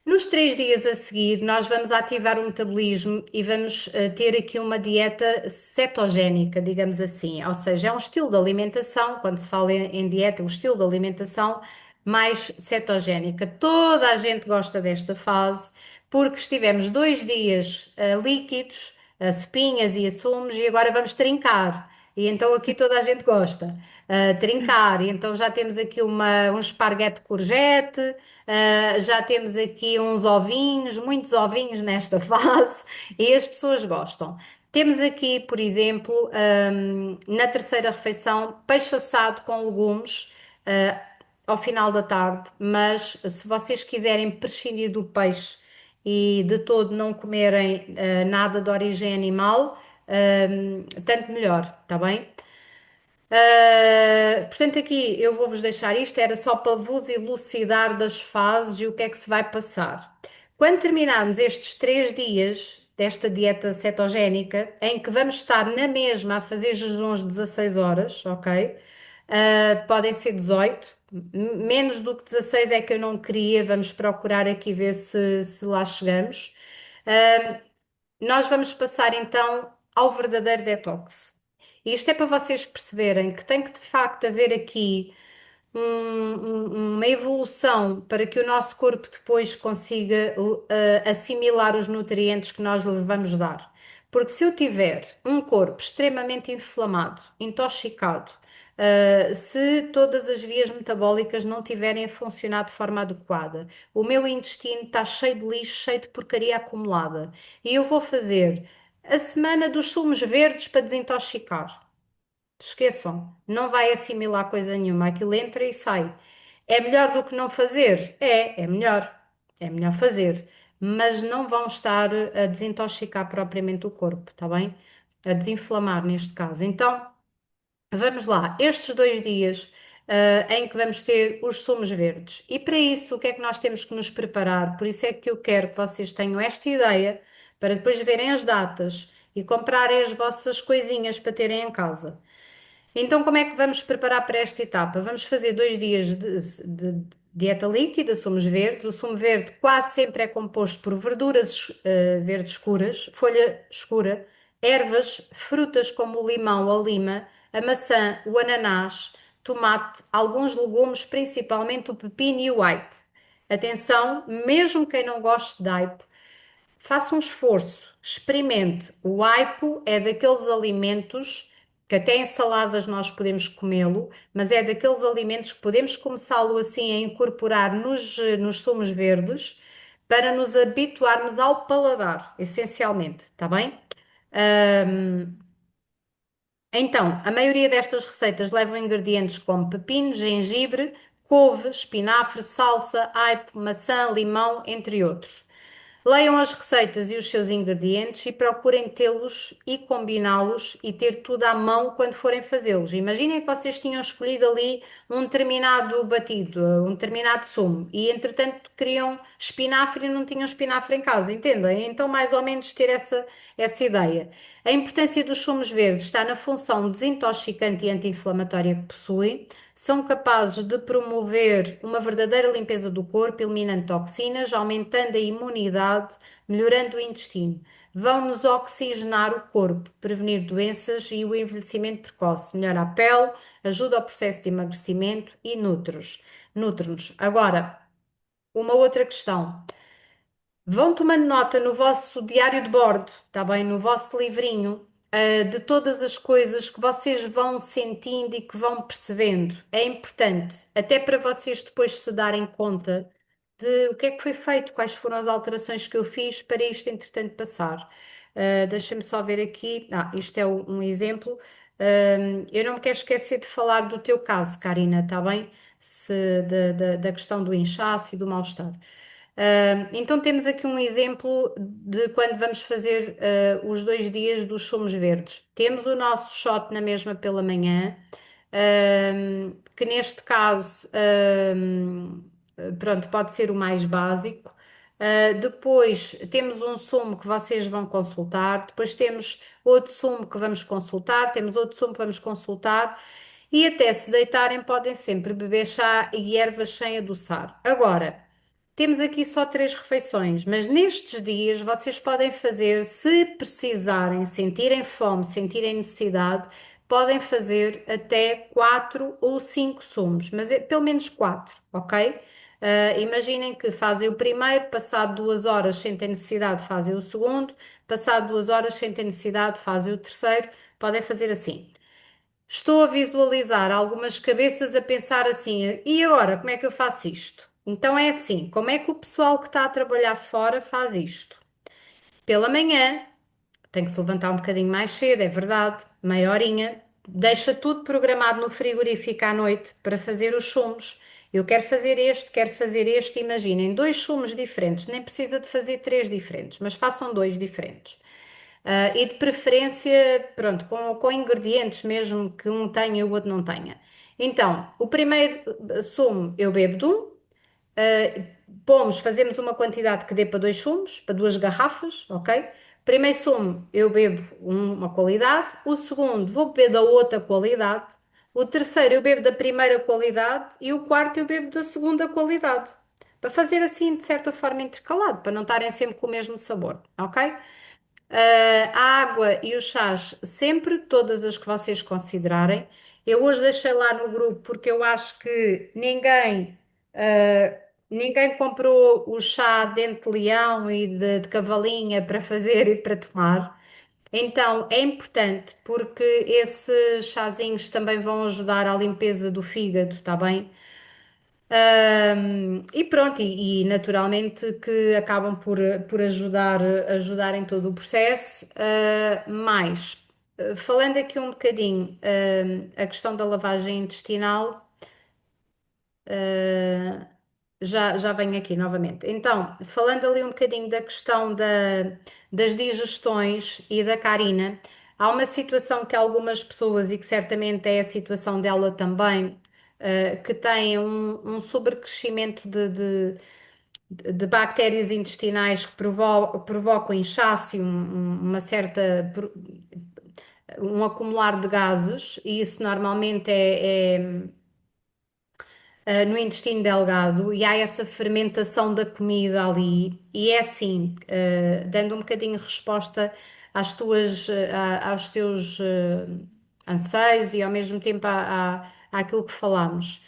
nos 3 dias a seguir, nós vamos ativar o metabolismo e vamos ter aqui uma dieta cetogénica, digamos assim. Ou seja, é um estilo de alimentação, quando se fala em dieta, um estilo de alimentação mais cetogénica. Toda a gente gosta desta fase, porque estivemos 2 dias líquidos, a sopinhas e a sumos, e agora vamos trincar. E então aqui toda a gente gosta. Trincar, e então já temos aqui um esparguete de courgette, já temos aqui uns ovinhos, muitos ovinhos nesta fase, e as pessoas gostam. Temos aqui, por exemplo, na terceira refeição, peixe assado com legumes, ao final da tarde, mas se vocês quiserem prescindir do peixe e de todo não comerem nada de origem animal, tanto melhor, está bem? Portanto, aqui eu vou-vos deixar isto, era só para vos elucidar das fases e o que é que se vai passar. Quando terminarmos estes 3 dias desta dieta cetogénica, em que vamos estar na mesma a fazer jejuns de 16 horas, ok? Podem ser 18, menos do que 16 é que eu não queria, vamos procurar aqui ver se lá chegamos. Nós vamos passar então ao verdadeiro detox. E isto é para vocês perceberem que tem que de facto haver aqui uma evolução para que o nosso corpo depois consiga assimilar os nutrientes que nós lhe vamos dar. Porque se eu tiver um corpo extremamente inflamado, intoxicado, se todas as vias metabólicas não tiverem a funcionar de forma adequada, o meu intestino está cheio de lixo, cheio de porcaria acumulada, e eu vou fazer a semana dos sumos verdes para desintoxicar. Esqueçam, não vai assimilar coisa nenhuma, aquilo entra e sai. É melhor do que não fazer? É melhor. É melhor fazer, mas não vão estar a desintoxicar propriamente o corpo, tá bem? A desinflamar neste caso. Então, vamos lá, estes 2 dias, em que vamos ter os sumos verdes. E para isso, o que é que nós temos que nos preparar? Por isso é que eu quero que vocês tenham esta ideia, para depois verem as datas e comprarem as vossas coisinhas para terem em casa. Então, como é que vamos preparar para esta etapa? Vamos fazer 2 dias de dieta líquida, sumos verdes. O sumo verde quase sempre é composto por verduras verdes escuras, folha escura, ervas, frutas como o limão ou a lima, a maçã, o ananás, tomate, alguns legumes, principalmente o pepino e o aipo. Atenção, mesmo quem não goste de aipo, faça um esforço, experimente. O aipo é daqueles alimentos que até em saladas nós podemos comê-lo, mas é daqueles alimentos que podemos começá-lo assim a incorporar nos sumos verdes para nos habituarmos ao paladar, essencialmente, está bem? Então, a maioria destas receitas levam ingredientes como pepino, gengibre, couve, espinafre, salsa, aipo, maçã, limão, entre outros. Leiam as receitas e os seus ingredientes e procurem tê-los e combiná-los e ter tudo à mão quando forem fazê-los. Imaginem que vocês tinham escolhido ali um determinado batido, um determinado sumo, e entretanto queriam espinafre e não tinham espinafre em casa, entendem? Então, mais ou menos ter essa ideia. A importância dos sumos verdes está na função desintoxicante e anti-inflamatória que possuem. São capazes de promover uma verdadeira limpeza do corpo, eliminando toxinas, aumentando a imunidade, melhorando o intestino. Vão-nos oxigenar o corpo, prevenir doenças e o envelhecimento precoce, melhora a pele, ajuda ao processo de emagrecimento e nutre-nos. Agora, uma outra questão. Vão tomando nota no vosso diário de bordo, está bem? No vosso livrinho, de todas as coisas que vocês vão sentindo e que vão percebendo. É importante, até para vocês depois se darem conta de o que é que foi feito, quais foram as alterações que eu fiz para isto, entretanto, passar. Deixa-me só ver aqui. Isto é um exemplo. Eu não me quero esquecer de falar do teu caso, Karina, está bem? Da questão do inchaço e do mal-estar. Então temos aqui um exemplo de quando vamos fazer os 2 dias dos sumos verdes. Temos o nosso shot na mesma pela manhã, que neste caso, pronto, pode ser o mais básico. Depois temos um sumo que vocês vão consultar, depois temos outro sumo que vamos consultar, temos outro sumo que vamos consultar. E até se deitarem, podem sempre beber chá e ervas sem adoçar. Agora, temos aqui só 3 refeições, mas nestes dias vocês podem fazer, se precisarem, sentirem fome, sentirem necessidade, podem fazer até 4 ou 5 sumos, mas pelo menos 4, ok? Imaginem que fazem o primeiro, passado 2 horas sentem necessidade, fazem o segundo, passado 2 horas sentem necessidade, fazem o terceiro, podem fazer assim. Estou a visualizar algumas cabeças a pensar assim, e agora, como é que eu faço isto? Então é assim, como é que o pessoal que está a trabalhar fora faz isto? Pela manhã, tem que se levantar um bocadinho mais cedo, é verdade, meia horinha, deixa tudo programado no frigorífico à noite para fazer os sumos. Eu quero fazer este, imaginem, 2 sumos diferentes, nem precisa de fazer 3 diferentes, mas façam 2 diferentes. E de preferência, pronto, com ingredientes mesmo que um tenha e o outro não tenha. Então, o primeiro sumo eu bebo de um, fazemos uma quantidade que dê para 2 sumos, para 2 garrafas, ok? Primeiro sumo eu bebo uma qualidade, o segundo vou beber da outra qualidade, o terceiro eu bebo da primeira qualidade e o quarto eu bebo da segunda qualidade. Para fazer assim, de certa forma, intercalado, para não estarem sempre com o mesmo sabor, ok? A água e os chás, sempre, todas as que vocês considerarem. Eu hoje deixei lá no grupo porque eu acho que ninguém comprou o chá de dente-leão e de cavalinha para fazer e para tomar. Então é importante porque esses chazinhos também vão ajudar à limpeza do fígado, tá bem? E pronto, e naturalmente que acabam por ajudar em todo o processo. Falando aqui um bocadinho, a questão da lavagem intestinal, já venho aqui novamente. Então, falando ali um bocadinho da questão das digestões e da Karina, há uma situação que algumas pessoas, e que certamente é a situação dela também, que têm um sobrecrescimento de bactérias intestinais que provocam inchaço, e uma certa, um acumular de gases, e isso normalmente no intestino delgado, e há essa fermentação da comida ali, e é assim, dando um bocadinho de resposta aos teus anseios e ao mesmo tempo àquilo que falámos.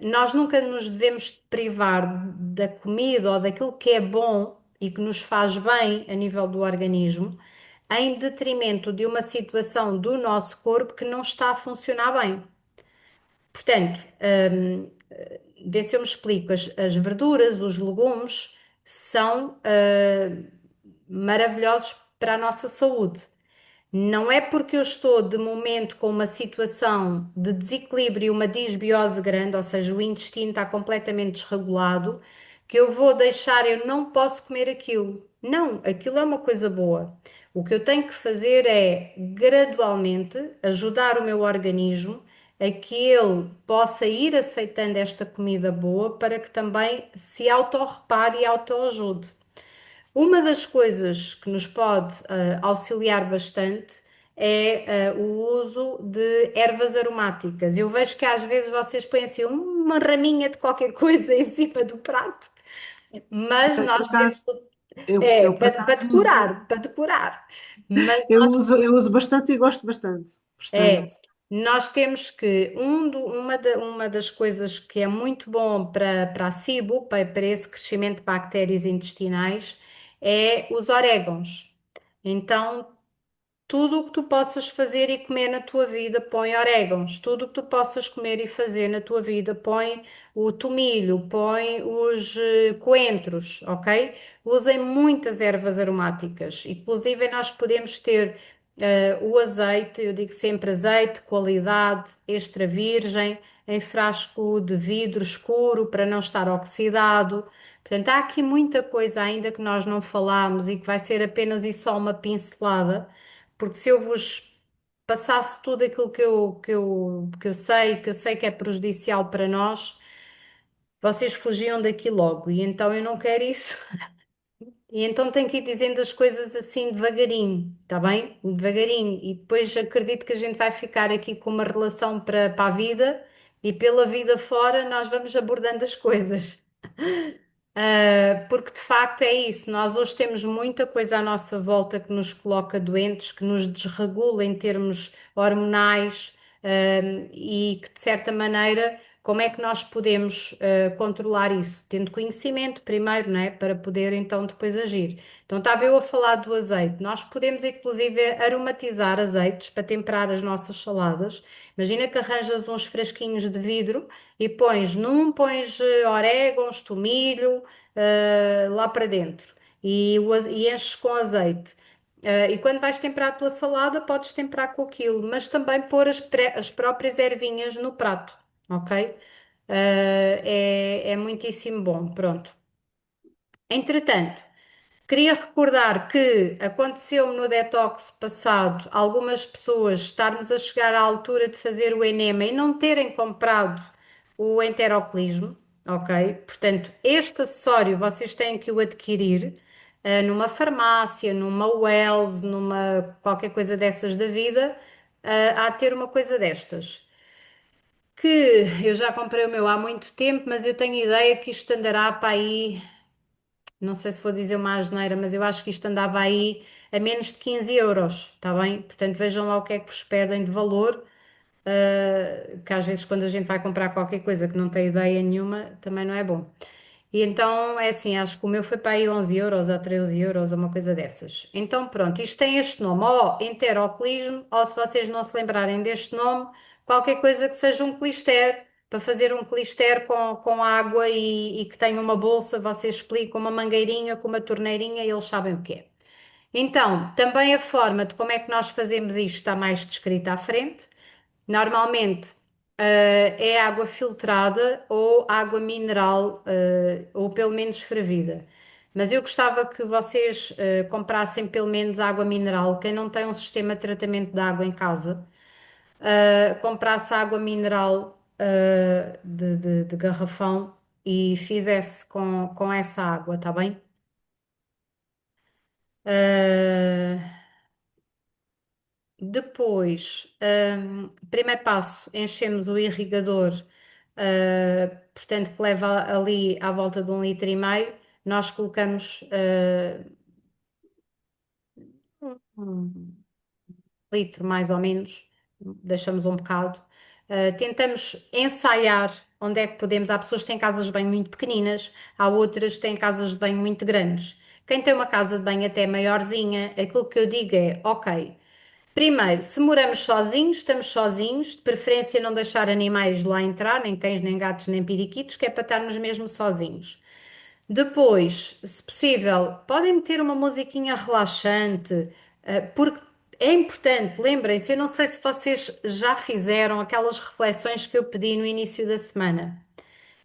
Nós nunca nos devemos privar da comida ou daquilo que é bom e que nos faz bem a nível do organismo, em detrimento de uma situação do nosso corpo que não está a funcionar bem. Portanto, vê se eu me explico, as verduras, os legumes são maravilhosos para a nossa saúde. Não é porque eu estou de momento com uma situação de desequilíbrio, uma disbiose grande, ou seja, o intestino está completamente desregulado, que eu vou deixar, eu não posso comer aquilo. Não, aquilo é uma coisa boa. O que eu tenho que fazer é gradualmente ajudar o meu organismo a que ele possa ir aceitando esta comida boa para que também se autorrepare e autoajude. Uma das coisas que nos pode auxiliar bastante é o uso de ervas aromáticas. Eu vejo que às vezes vocês põem assim uma raminha de qualquer coisa em cima do prato, mas Por nós temos acaso, eu, é eu por para acaso uso, decorar, para decorar. Mas eu uso bastante e gosto bastante. Portanto, nós temos que uma das coisas que é muito bom para a SIBO, para esse crescimento de bactérias intestinais, é os orégãos. Então, tudo o que tu possas fazer e comer na tua vida, põe orégãos. Tudo o que tu possas comer e fazer na tua vida, põe o tomilho, põe os coentros, ok? Usem muitas ervas aromáticas. Inclusive, nós podemos ter o azeite, eu digo sempre azeite, qualidade, extra virgem, em frasco de vidro escuro para não estar oxidado. Portanto, há aqui muita coisa ainda que nós não falámos e que vai ser apenas e só uma pincelada, porque se eu vos passasse tudo aquilo que eu sei que é prejudicial para nós, vocês fugiam daqui logo, e então eu não quero isso. E então tenho que ir dizendo as coisas assim devagarinho, tá bem? Devagarinho. E depois acredito que a gente vai ficar aqui com uma relação para a vida e pela vida fora nós vamos abordando as coisas. Porque de facto é isso, nós hoje temos muita coisa à nossa volta que nos coloca doentes, que nos desregula em termos hormonais, e que de certa maneira, como é que nós podemos controlar isso? Tendo conhecimento primeiro, não é? Para poder então depois agir. Então estava eu a falar do azeite, nós podemos inclusive aromatizar azeites para temperar as nossas saladas. Imagina que arranjas uns frasquinhos de vidro e pões orégãos, tomilho, lá para dentro e enches com azeite. E quando vais temperar a tua salada, podes temperar com aquilo, mas também pôr as próprias ervinhas no prato, ok? É muitíssimo bom, pronto. Entretanto, queria recordar que aconteceu no detox passado algumas pessoas estarmos a chegar à altura de fazer o enema e não terem comprado o enteroclismo, ok? Portanto, este acessório vocês têm que o adquirir numa farmácia, numa Wells, numa qualquer coisa dessas da vida, há de ter uma coisa destas. Que eu já comprei o meu há muito tempo, mas eu tenho ideia que isto andará para aí, não sei se vou dizer uma asneira, mas eu acho que isto andava aí a menos de 15 euros, está bem? Portanto, vejam lá o que é que vos pedem de valor, que às vezes quando a gente vai comprar qualquer coisa que não tem ideia nenhuma, também não é bom. E então, é assim, acho que o meu foi para aí 11 euros ou 13 euros, ou uma coisa dessas. Então, pronto, isto tem este nome, ou enteroclismo, ou se vocês não se lembrarem deste nome, qualquer coisa que seja um clister, para fazer um clister com água e que tenha uma bolsa, vocês explicam uma mangueirinha com uma torneirinha e eles sabem o que é. Então, também a forma de como é que nós fazemos isto está mais descrita à frente. Normalmente, é água filtrada ou água mineral, ou pelo menos fervida. Mas eu gostava que vocês, comprassem pelo menos água mineral. Quem não tem um sistema de tratamento de água em casa, comprasse água mineral, de garrafão e fizesse com essa água, tá bem? Uh, Depois, primeiro passo, enchemos o irrigador, portanto, que leva ali à volta de 1,5 litros. Nós colocamos um litro mais ou menos, deixamos um bocado. Tentamos ensaiar onde é que podemos. Há pessoas que têm casas de banho muito pequeninas, há outras que têm casas de banho muito grandes. Quem tem uma casa de banho até maiorzinha, aquilo que eu digo é: ok. Primeiro, se moramos sozinhos, estamos sozinhos, de preferência não deixar animais lá entrar, nem cães, nem gatos, nem periquitos, que é para estarmos mesmo sozinhos. Depois, se possível, podem meter uma musiquinha relaxante, porque é importante, lembrem-se, eu não sei se vocês já fizeram aquelas reflexões que eu pedi no início da semana.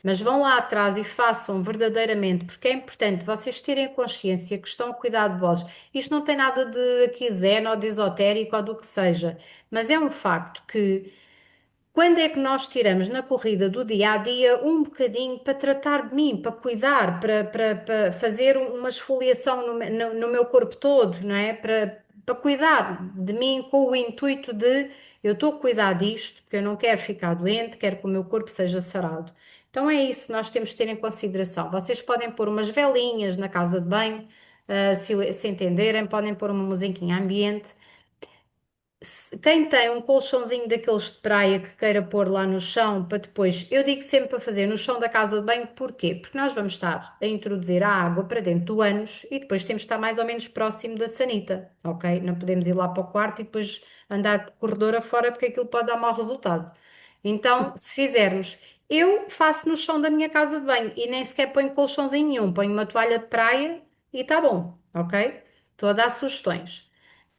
mas vão lá atrás e façam verdadeiramente, porque é importante vocês terem consciência que estão a cuidar de vós. Isto não tem nada de aqui zen ou de esotérico ou do que seja, mas é um facto que quando é que nós tiramos na corrida do dia a dia um bocadinho para tratar de mim, para cuidar, para fazer uma esfoliação no meu corpo todo, não é? Para cuidar de mim com o intuito de eu estou a cuidar disto, porque eu não quero ficar doente, quero que o meu corpo seja sarado. Então é isso que nós temos de ter em consideração. Vocês podem pôr umas velinhas na casa de banho, se entenderem, podem pôr uma musiquinha ambiente. Quem tem um colchãozinho daqueles de praia que queira pôr lá no chão para depois, eu digo sempre para fazer no chão da casa de banho, porquê? Porque nós vamos estar a introduzir a água para dentro do ânus e depois temos de estar mais ou menos próximo da sanita, ok? Não podemos ir lá para o quarto e depois andar por corredor afora porque aquilo pode dar mau resultado. Então, se fizermos, eu faço no chão da minha casa de banho e nem sequer ponho colchãozinho nenhum, ponho uma toalha de praia e está bom, ok? Estou a dar sugestões.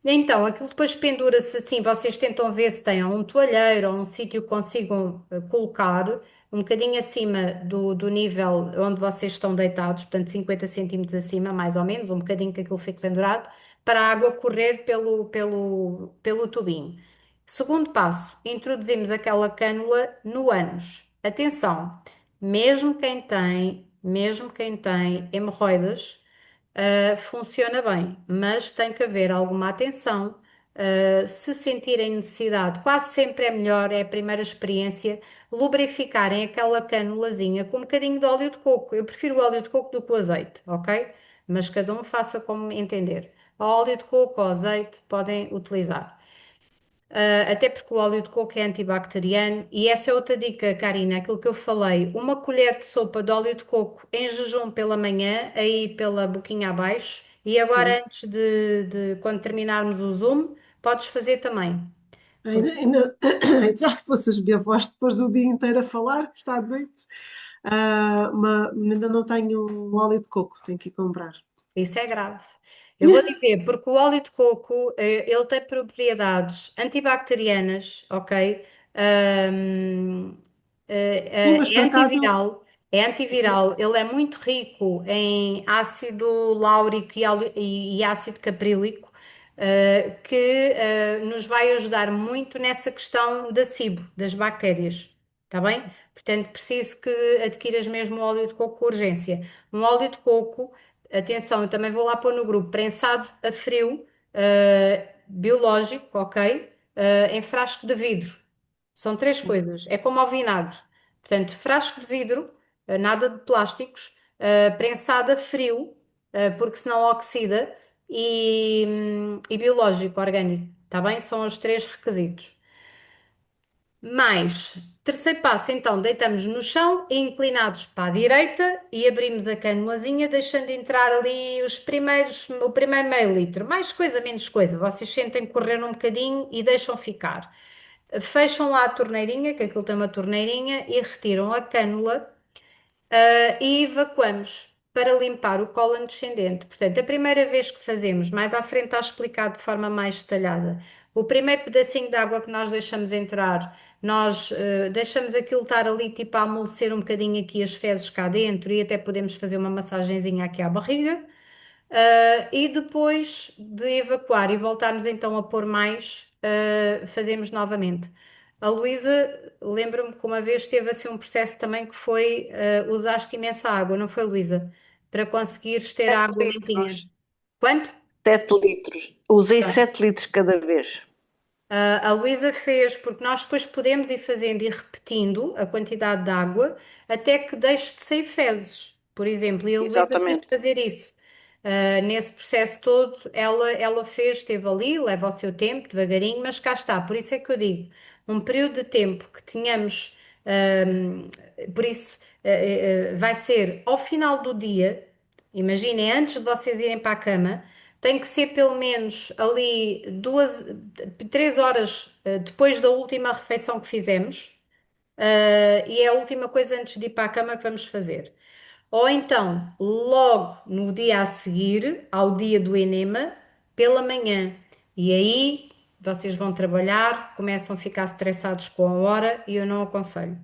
Então, aquilo depois pendura-se assim, vocês tentam ver se têm um toalheiro ou um sítio que consigam colocar um bocadinho acima do nível onde vocês estão deitados, portanto 50 centímetros acima, mais ou menos, um bocadinho que aquilo fique pendurado, para a água correr pelo tubinho. Segundo passo, introduzimos aquela cânula no ânus. Atenção, mesmo quem tem hemorroidas, funciona bem, mas tem que haver alguma atenção. Se sentirem necessidade, quase sempre é melhor, é a primeira experiência, lubrificarem aquela canulazinha com um bocadinho de óleo de coco. Eu prefiro o óleo de coco do que o azeite, ok? Mas cada um faça como entender. Óleo de coco ou azeite podem utilizar. Até porque o óleo de coco é antibacteriano. E essa é outra dica, Karina, aquilo que eu falei. Uma colher de sopa de óleo de coco em jejum pela manhã, aí pela boquinha abaixo. E agora, Sim. antes quando terminarmos o Zoom, podes fazer também. Ainda, ainda, já que fosse a minha voz depois do dia inteiro a falar, que está de noite, ainda não tenho um óleo de coco, tenho que ir comprar. Isso é grave. Eu vou dizer, porque o óleo de coco, ele tem propriedades antibacterianas, ok? Ahm, Sim, mas é por acaso, antiviral, ele é muito rico em ácido láurico e ácido caprílico, que nos vai ajudar muito nessa questão da SIBO, das bactérias, está bem? Portanto, preciso que adquiras mesmo o óleo de coco com urgência. Um óleo de coco. Atenção, eu também vou lá pôr no grupo prensado a frio, biológico, ok? Em frasco de vidro. São três coisas. É como ao vinagre. Portanto, frasco de vidro, nada de plásticos, prensado a frio, porque senão oxida, e biológico, orgânico. Está bem? São os três requisitos. Mais, terceiro passo, então, deitamos no chão, inclinados para a direita e abrimos a canulazinha, deixando entrar ali o primeiro meio litro. Mais coisa, menos coisa. Vocês sentem correr um bocadinho e deixam ficar. Fecham lá a torneirinha, que aquilo tem uma torneirinha, e retiram a cânula, e evacuamos para limpar o cólon descendente. Portanto, a primeira vez que fazemos, mais à frente está explicado de forma mais detalhada. O primeiro pedacinho de água que nós deixamos entrar, nós deixamos aquilo estar ali tipo a amolecer um bocadinho aqui as fezes cá dentro e até podemos fazer uma massagenzinha aqui à barriga. E depois de evacuar e voltarmos então a pôr mais, fazemos novamente. A Luísa, lembro-me que uma vez teve assim um processo também que foi, usaste imensa água, não foi, Luísa? Para conseguires ter a 7 água limpinha. litros. Quanto? 7 litros. Usei 7 litros cada vez. A Luísa fez, porque nós depois podemos ir fazendo e repetindo a quantidade de água até que deixe de sair fezes, por exemplo, e a Luísa teve de Exatamente. fazer isso. Nesse processo todo, ela fez, esteve ali, leva o seu tempo, devagarinho, mas cá está. Por isso é que eu digo, um período de tempo que tenhamos, ahm, por isso, vai ser ao final do dia, imaginem, antes de vocês irem para a cama. Tem que ser pelo menos ali 3 horas depois da última refeição que fizemos, e é a última coisa antes de ir para a cama que vamos fazer. Ou então, logo no dia a seguir, ao dia do enema, pela manhã. E aí vocês vão trabalhar, começam a ficar estressados com a hora e eu não aconselho.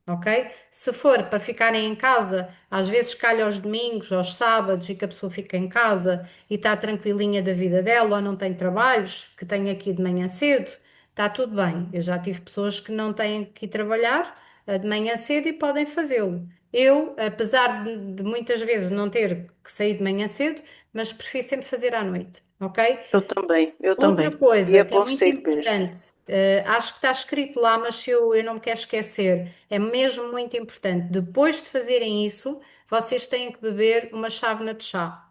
ok? Se for para ficarem em casa, às vezes calha aos domingos, aos sábados e que a pessoa fica em casa e está tranquilinha da vida dela ou não tem trabalhos, que tem aqui de manhã cedo, está tudo bem. Eu já tive pessoas que não têm que ir trabalhar de manhã cedo e podem fazê-lo. Eu, apesar de muitas vezes não ter que sair de manhã cedo, mas prefiro sempre fazer à noite, ok? Eu também, eu Outra também. E coisa que é muito aconselho mesmo. importante, acho que está escrito lá, mas eu não me quero esquecer, é mesmo muito importante. Depois de fazerem isso, vocês têm que beber uma chávena de chá,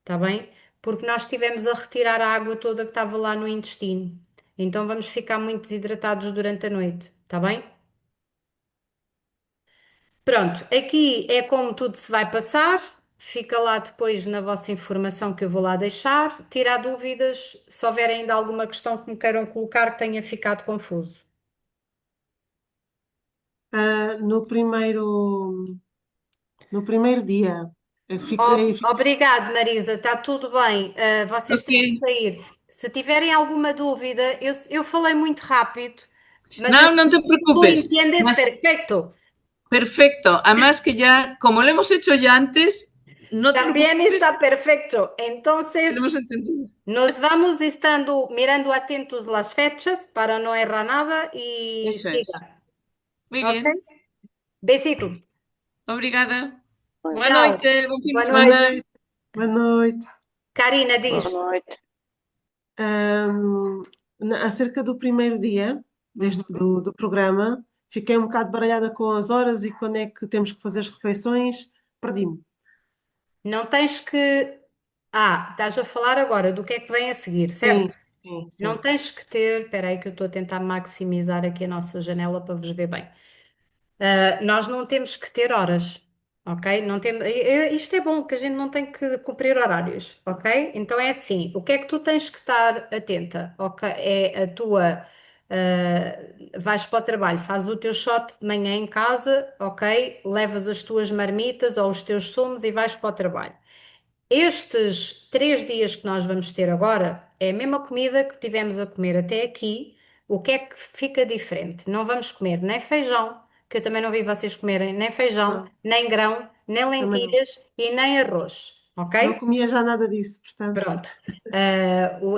está bem? Porque nós estivemos a retirar a água toda que estava lá no intestino. Então vamos ficar muito desidratados durante a noite, está bem? Pronto, aqui é como tudo se vai passar, fica lá depois na vossa informação que eu vou lá deixar. Tirar dúvidas, se houver ainda alguma questão que me queiram colocar que tenha ficado confuso. Ah, no primeiro dia, eu fiquei. Obrigado, Marisa, está tudo bem. Vocês Ok. têm que sair. Se tiverem alguma dúvida, eu falei muito rápido, mas No, no assim, te tu preocupes. entendes Más, perfecto. perfecto. Además que ya, como lo hemos hecho ya antes, no te También preocupes está perfecto. si lo Entonces, hemos entendido. nos vamos estando mirando atentos las fechas para no errar nada y Eso es. siga. Muy ¿Ok? bien. Besito. Obrigada. Boa Chao. noite, bom fim de Boa Boa noite. semana. noite. Boa noite. Karina Boa diz. noite. Ahm, Acerca do primeiro dia Uhum. do programa, fiquei um bocado baralhada com as horas e quando é que temos que fazer as refeições, perdi-me. Não tens que. Ah, estás a falar agora do que é que vem a seguir, Sim, certo? sim, Não sim. tens que ter. Espera aí que eu estou a tentar maximizar aqui a nossa janela para vos ver bem. Nós não temos que ter horas, ok? Não tem, isto é bom, que a gente não tem que cumprir horários, ok? Então é assim, o que é que tu tens que estar atenta, ok? É a tua, vais para o trabalho, fazes o teu shot de manhã em casa, ok? Levas as tuas marmitas ou os teus sumos e vais para o trabalho. Estes 3 dias que nós vamos ter agora é a mesma comida que tivemos a comer até aqui. O que é que fica diferente? Não vamos comer nem feijão, que eu também não vi vocês comerem nem feijão, Não, nem grão, nem também não. lentilhas e nem arroz, Não ok? comia já nada disso, portanto. Pronto.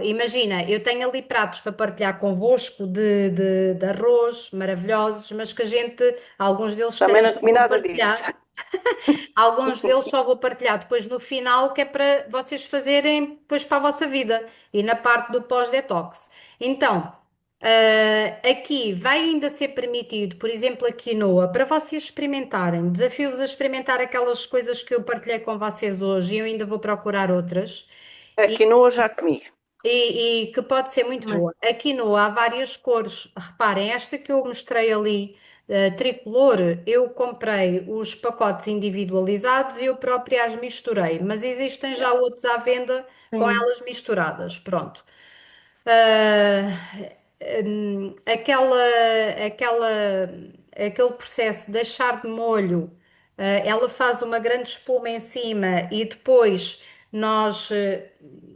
Imagina, eu tenho ali pratos para partilhar convosco de arroz maravilhosos, mas que a gente, alguns deles, se Também calhar, não só comi vou nada disso. partilhar. Alguns deles só vou partilhar depois no final, que é para vocês fazerem depois para a vossa vida e na parte do pós-detox. Então, aqui vai ainda ser permitido, por exemplo, a quinoa, para vocês experimentarem. Desafio-vos a experimentar aquelas coisas que eu partilhei com vocês hoje e eu ainda vou procurar outras. A quinoa já comi. E que pode ser muito Também. boa. A quinoa há várias cores. Reparem, esta que eu mostrei ali, tricolor, eu comprei os pacotes individualizados e eu própria as misturei, mas existem já outros à venda com Sim, elas misturadas. Pronto. Ah, aquela, aquele processo de deixar de molho, ela faz uma grande espuma em cima e depois nós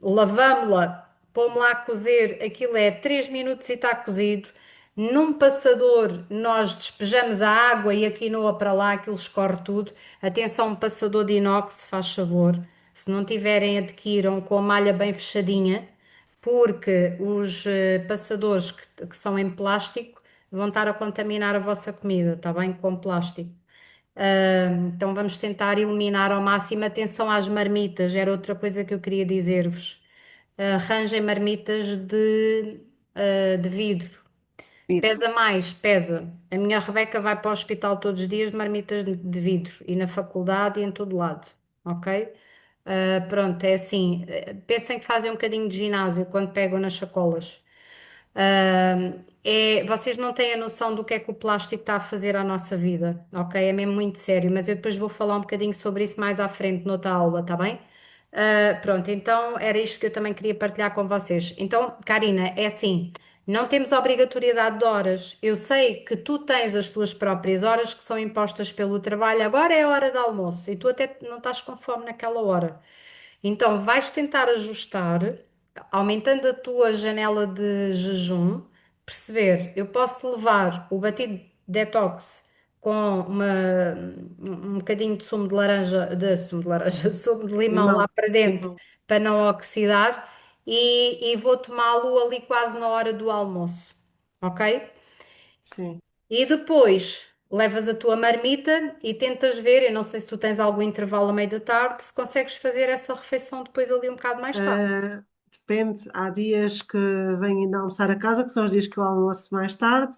lavamos-la, pomos-la a cozer, aquilo é 3 minutos e está cozido. Num passador, nós despejamos a água e a quinoa para lá, aquilo escorre tudo. Atenção, um passador de inox, se faz favor. Se não tiverem, adquiram com a malha bem fechadinha porque os passadores que são em plástico vão estar a contaminar a vossa comida, está bem? Com plástico. Então vamos tentar eliminar ao máximo. Atenção às marmitas, era outra coisa que eu queria dizer-vos. Arranjem marmitas de vidro. Vidro. Pesa mais, pesa. A minha Rebeca vai para o hospital todos os dias de marmitas de vidro e na faculdade e em todo lado, ok? Pronto, é assim. Pensem que fazem um bocadinho de ginásio quando pegam nas sacolas. Vocês não têm a noção do que é que o plástico está a fazer à nossa vida, ok? É mesmo muito sério, mas eu depois vou falar um bocadinho sobre isso mais à frente, noutra aula, tá bem? Pronto, então era isto que eu também queria partilhar com vocês. Então, Karina, é assim, não temos obrigatoriedade de horas. Eu sei que tu tens as tuas próprias horas que são impostas pelo trabalho, agora é a hora de almoço e tu até não estás com fome naquela hora. Então, vais tentar ajustar, aumentando a tua janela de jejum, perceber, eu posso levar o batido detox com um bocadinho de sumo de laranja, sumo de limão lá Limão. para dentro, Limão. para não oxidar, e vou tomá-lo ali quase na hora do almoço, ok? Sim. E depois levas a tua marmita e tentas ver, eu não sei se tu tens algum intervalo a meio da tarde, se consegues fazer essa refeição depois ali um bocado mais tarde. Depende. Há dias que venho ainda almoçar a casa, que são os dias que eu almoço mais tarde,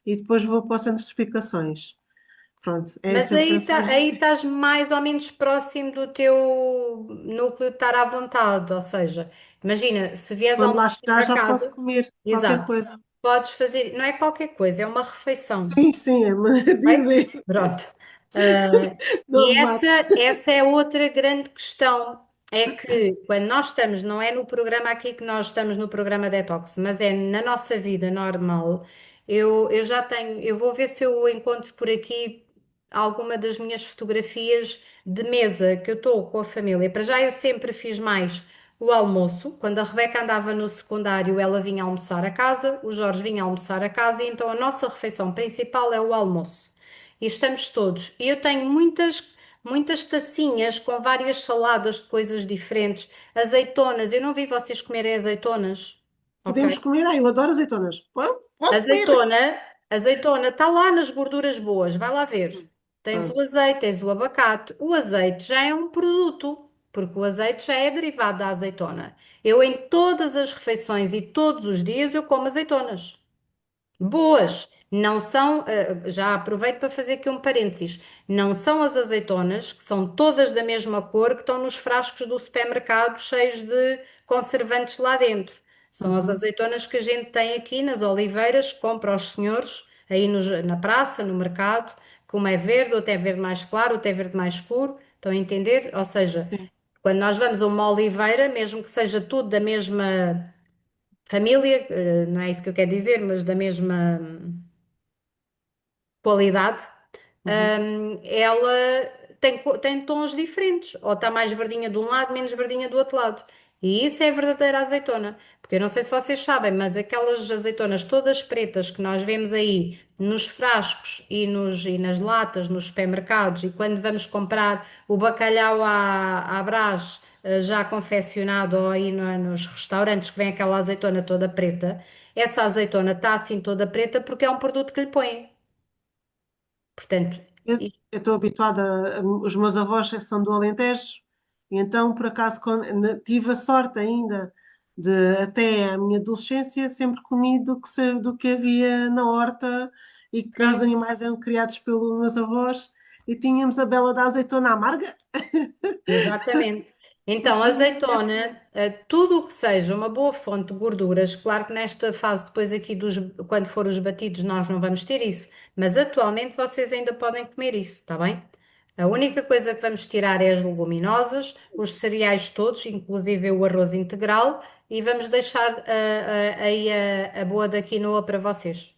e depois vou para o centro de explicações. Pronto, é Mas sempre a aí fugir. estás mais ou menos próximo do teu núcleo de estar à vontade, ou seja, imagina, se vieres Quando lá almoçar chegar para já posso casa, comer qualquer exato, coisa. podes fazer, não é qualquer coisa, é uma refeição, Sim, sim, é-me a ok? dizer. Pronto. Ah, Não e me mates. essa é outra grande questão. É que quando nós estamos, não é no programa aqui que nós estamos no programa Detox, mas é na nossa vida normal. Eu já tenho, eu vou ver se eu encontro por aqui alguma das minhas fotografias de mesa que eu estou com a família. Para já eu sempre fiz mais o almoço. Quando a Rebeca andava no secundário, ela vinha almoçar a casa, o Jorge vinha almoçar a casa, e então a nossa refeição principal é o almoço. E estamos todos. E eu tenho muitas tacinhas com várias saladas de coisas diferentes. Azeitonas. Eu não vi vocês comerem azeitonas. Ok? Podemos comer? Ah, eu adoro azeitonas. Posso comer? Azeitona está lá nas gorduras boas. Vai lá ver. Tens o Pronto. azeite, tens o abacate. O azeite já é um produto, porque o azeite já é derivado da azeitona. Eu em todas as refeições e todos os dias eu como azeitonas. Boas, não são, já aproveito para fazer aqui um parênteses, não são as azeitonas, que são todas da mesma cor, que estão nos frascos do supermercado cheios de conservantes lá dentro. São as Uhum. azeitonas que a gente tem aqui nas oliveiras, que compra aos senhores, aí na praça, no mercado, que uma é verde, outra é verde mais claro, outra é verde mais escuro, estão a entender? Ou seja, Sim. quando nós vamos a uma oliveira, mesmo que seja tudo da mesma família, não é isso que eu quero dizer, mas da mesma qualidade, Uhum. ela tem tons diferentes, ou está mais verdinha de um lado, menos verdinha do outro lado. E isso é a verdadeira azeitona. Porque eu não sei se vocês sabem, mas aquelas azeitonas todas pretas que nós vemos aí nos frascos e nas latas, nos supermercados, e quando vamos comprar o bacalhau à Brás, já confeccionado, ou aí nos restaurantes que vem aquela azeitona toda preta, essa azeitona está assim toda preta porque é um produto que lhe põem. Portanto, Eu estou habituada, os meus avós são do Alentejo, e então, por acaso, tive a sorte ainda de, até a minha adolescência, sempre comi do que havia na horta e que os pronto, animais eram criados pelos meus avós, e tínhamos a bela da azeitona amarga. exatamente. Então, Aquilo ninguém azeitona, tudo o que seja uma boa fonte de gorduras, claro que nesta fase, depois aqui quando for os batidos, nós não vamos ter isso, mas atualmente vocês ainda podem comer isso, está bem? A única coisa que vamos tirar é as leguminosas, os cereais todos, inclusive o arroz integral, e vamos deixar aí a boa da quinoa para vocês.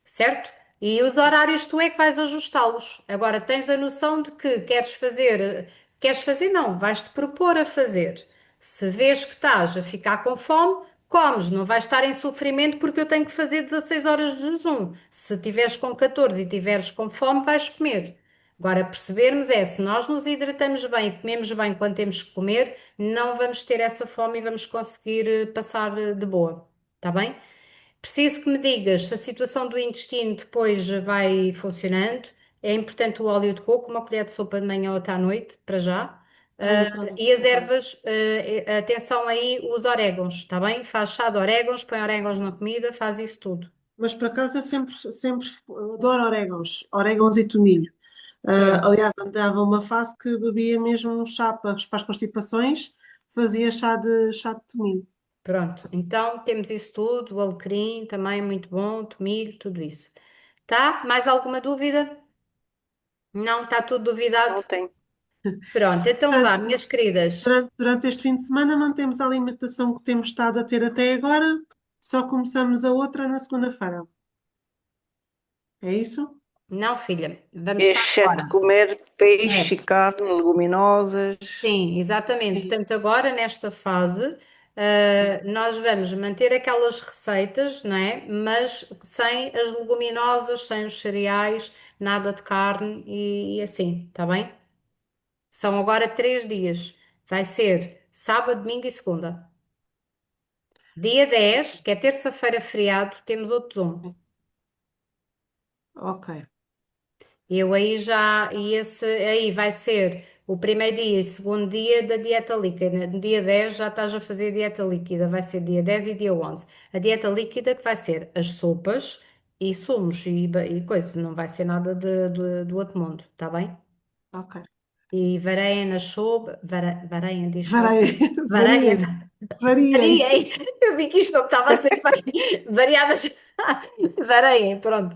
Certo? E os horários tu é que vais ajustá-los. Agora tens a noção de que queres fazer não, vais-te propor a fazer. Se vês que estás a ficar com fome, comes, não vais estar em sofrimento porque eu tenho que fazer 16 horas de jejum. Se tiveres com 14 e tiveres com fome, vais comer. Agora, percebermos é, se nós nos hidratamos bem e comemos bem quando temos que comer, não vamos ter essa fome e vamos conseguir passar de boa. Está bem? Preciso que me digas se a situação do intestino depois vai funcionando. É importante o óleo de coco, uma colher de sopa de manhã ou outra à noite, para já. Ah, eu também E as sou contra. ervas, atenção aí, os orégãos, está bem? Faz chá de orégãos, põe orégãos na comida, faz isso tudo. Mas por acaso eu sempre adoro orégãos e tomilho. Pronto, Aliás, andava uma fase que bebia mesmo um chá para as constipações, fazia chá de tomilho. pronto. Então temos isso tudo, o alecrim também é muito bom, tomilho, tudo isso. Tá? Mais alguma dúvida? Não, está tudo duvidado? Não tem. Pronto, então vá, Portanto, minhas queridas. durante este fim de semana mantemos a alimentação que temos estado a ter até agora, só começamos a outra na segunda-feira. É isso? Não, filha, vamos estar Exceto agora. comer peixe, É, carne, leguminosas. sim, exatamente. Sim. Portanto, agora nesta fase, Nós vamos manter aquelas receitas, não é? Mas sem as leguminosas, sem os cereais, nada de carne e assim, tá bem? São agora 3 dias. Vai ser sábado, domingo e segunda. Dia 10, que é terça-feira feriado, temos outro Zoom. Ok, Eu aí já, e esse aí vai ser o primeiro dia e segundo dia da dieta líquida. No dia 10 já estás a fazer a dieta líquida, vai ser dia 10 e dia 11. A dieta líquida que vai ser as sopas e sumos e coisa, não vai ser nada do outro mundo, tá bem? ok. E vareia na sopa, vareia, diz eu. Varei, Vareia, variei. variei. Eu vi que isto não estava a ser variadas. Vareiem, pronto.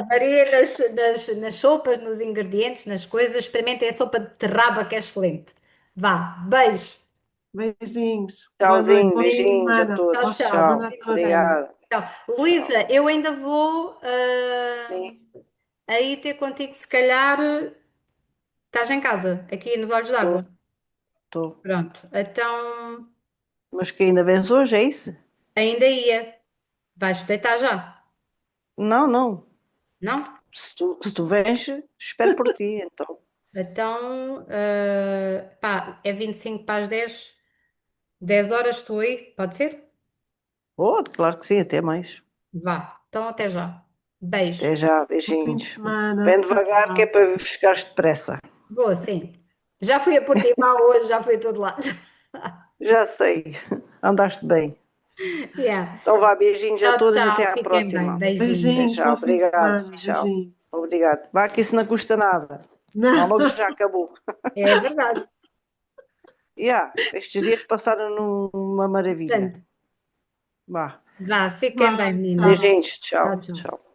Variem nas sopas, nos ingredientes, nas coisas. Experimentem a sopa de terraba, que é excelente. Vá, beijo. Beijinhos. Boa noite, Tchauzinho, bom fim de beijinhos a semana. Tchau, todos. tchau. Bom Boa Tchau. noite fim a de todos. semana. Obrigada. Tchau. Tchau. Luísa, eu ainda vou Sim, aí ter contigo, se calhar. Estás em casa, aqui nos Olhos estou, d'Água. estou. Pronto. Então, Mas que ainda vens hoje, é isso? ainda ia. Vais deitar já? Não, não. Não? Se tu vens, espero por ti, então. Então, pá, é 25 para as 10. 10 horas estou aí, pode ser? Oh, claro que sim, até mais. Vá, então até já. Beijo. Até já, Bom fim de beijinhos. semana. Vem Tchau, devagar que é tchau. para chegares depressa. Boa, sim. Já fui a Portimão hoje, já fui a todo lado. Já sei, andaste bem. Yeah. Então vá, beijinhos a Tchau, todos e até tchau. à Fiquem bem. próxima. Beijinhos. Até Beijinhos, já, bom fim de obrigado. semana. Tchau. Beijinhos. Obrigado. Vá que isso não custa nada. Não. Não, logo já acabou. É verdade. Estes dias passaram numa maravilha. Portanto, Vá. vá, fiquem bem, Vai, meninas. tchau. Beijinhos, Tchau, tchau, tchau. tchau.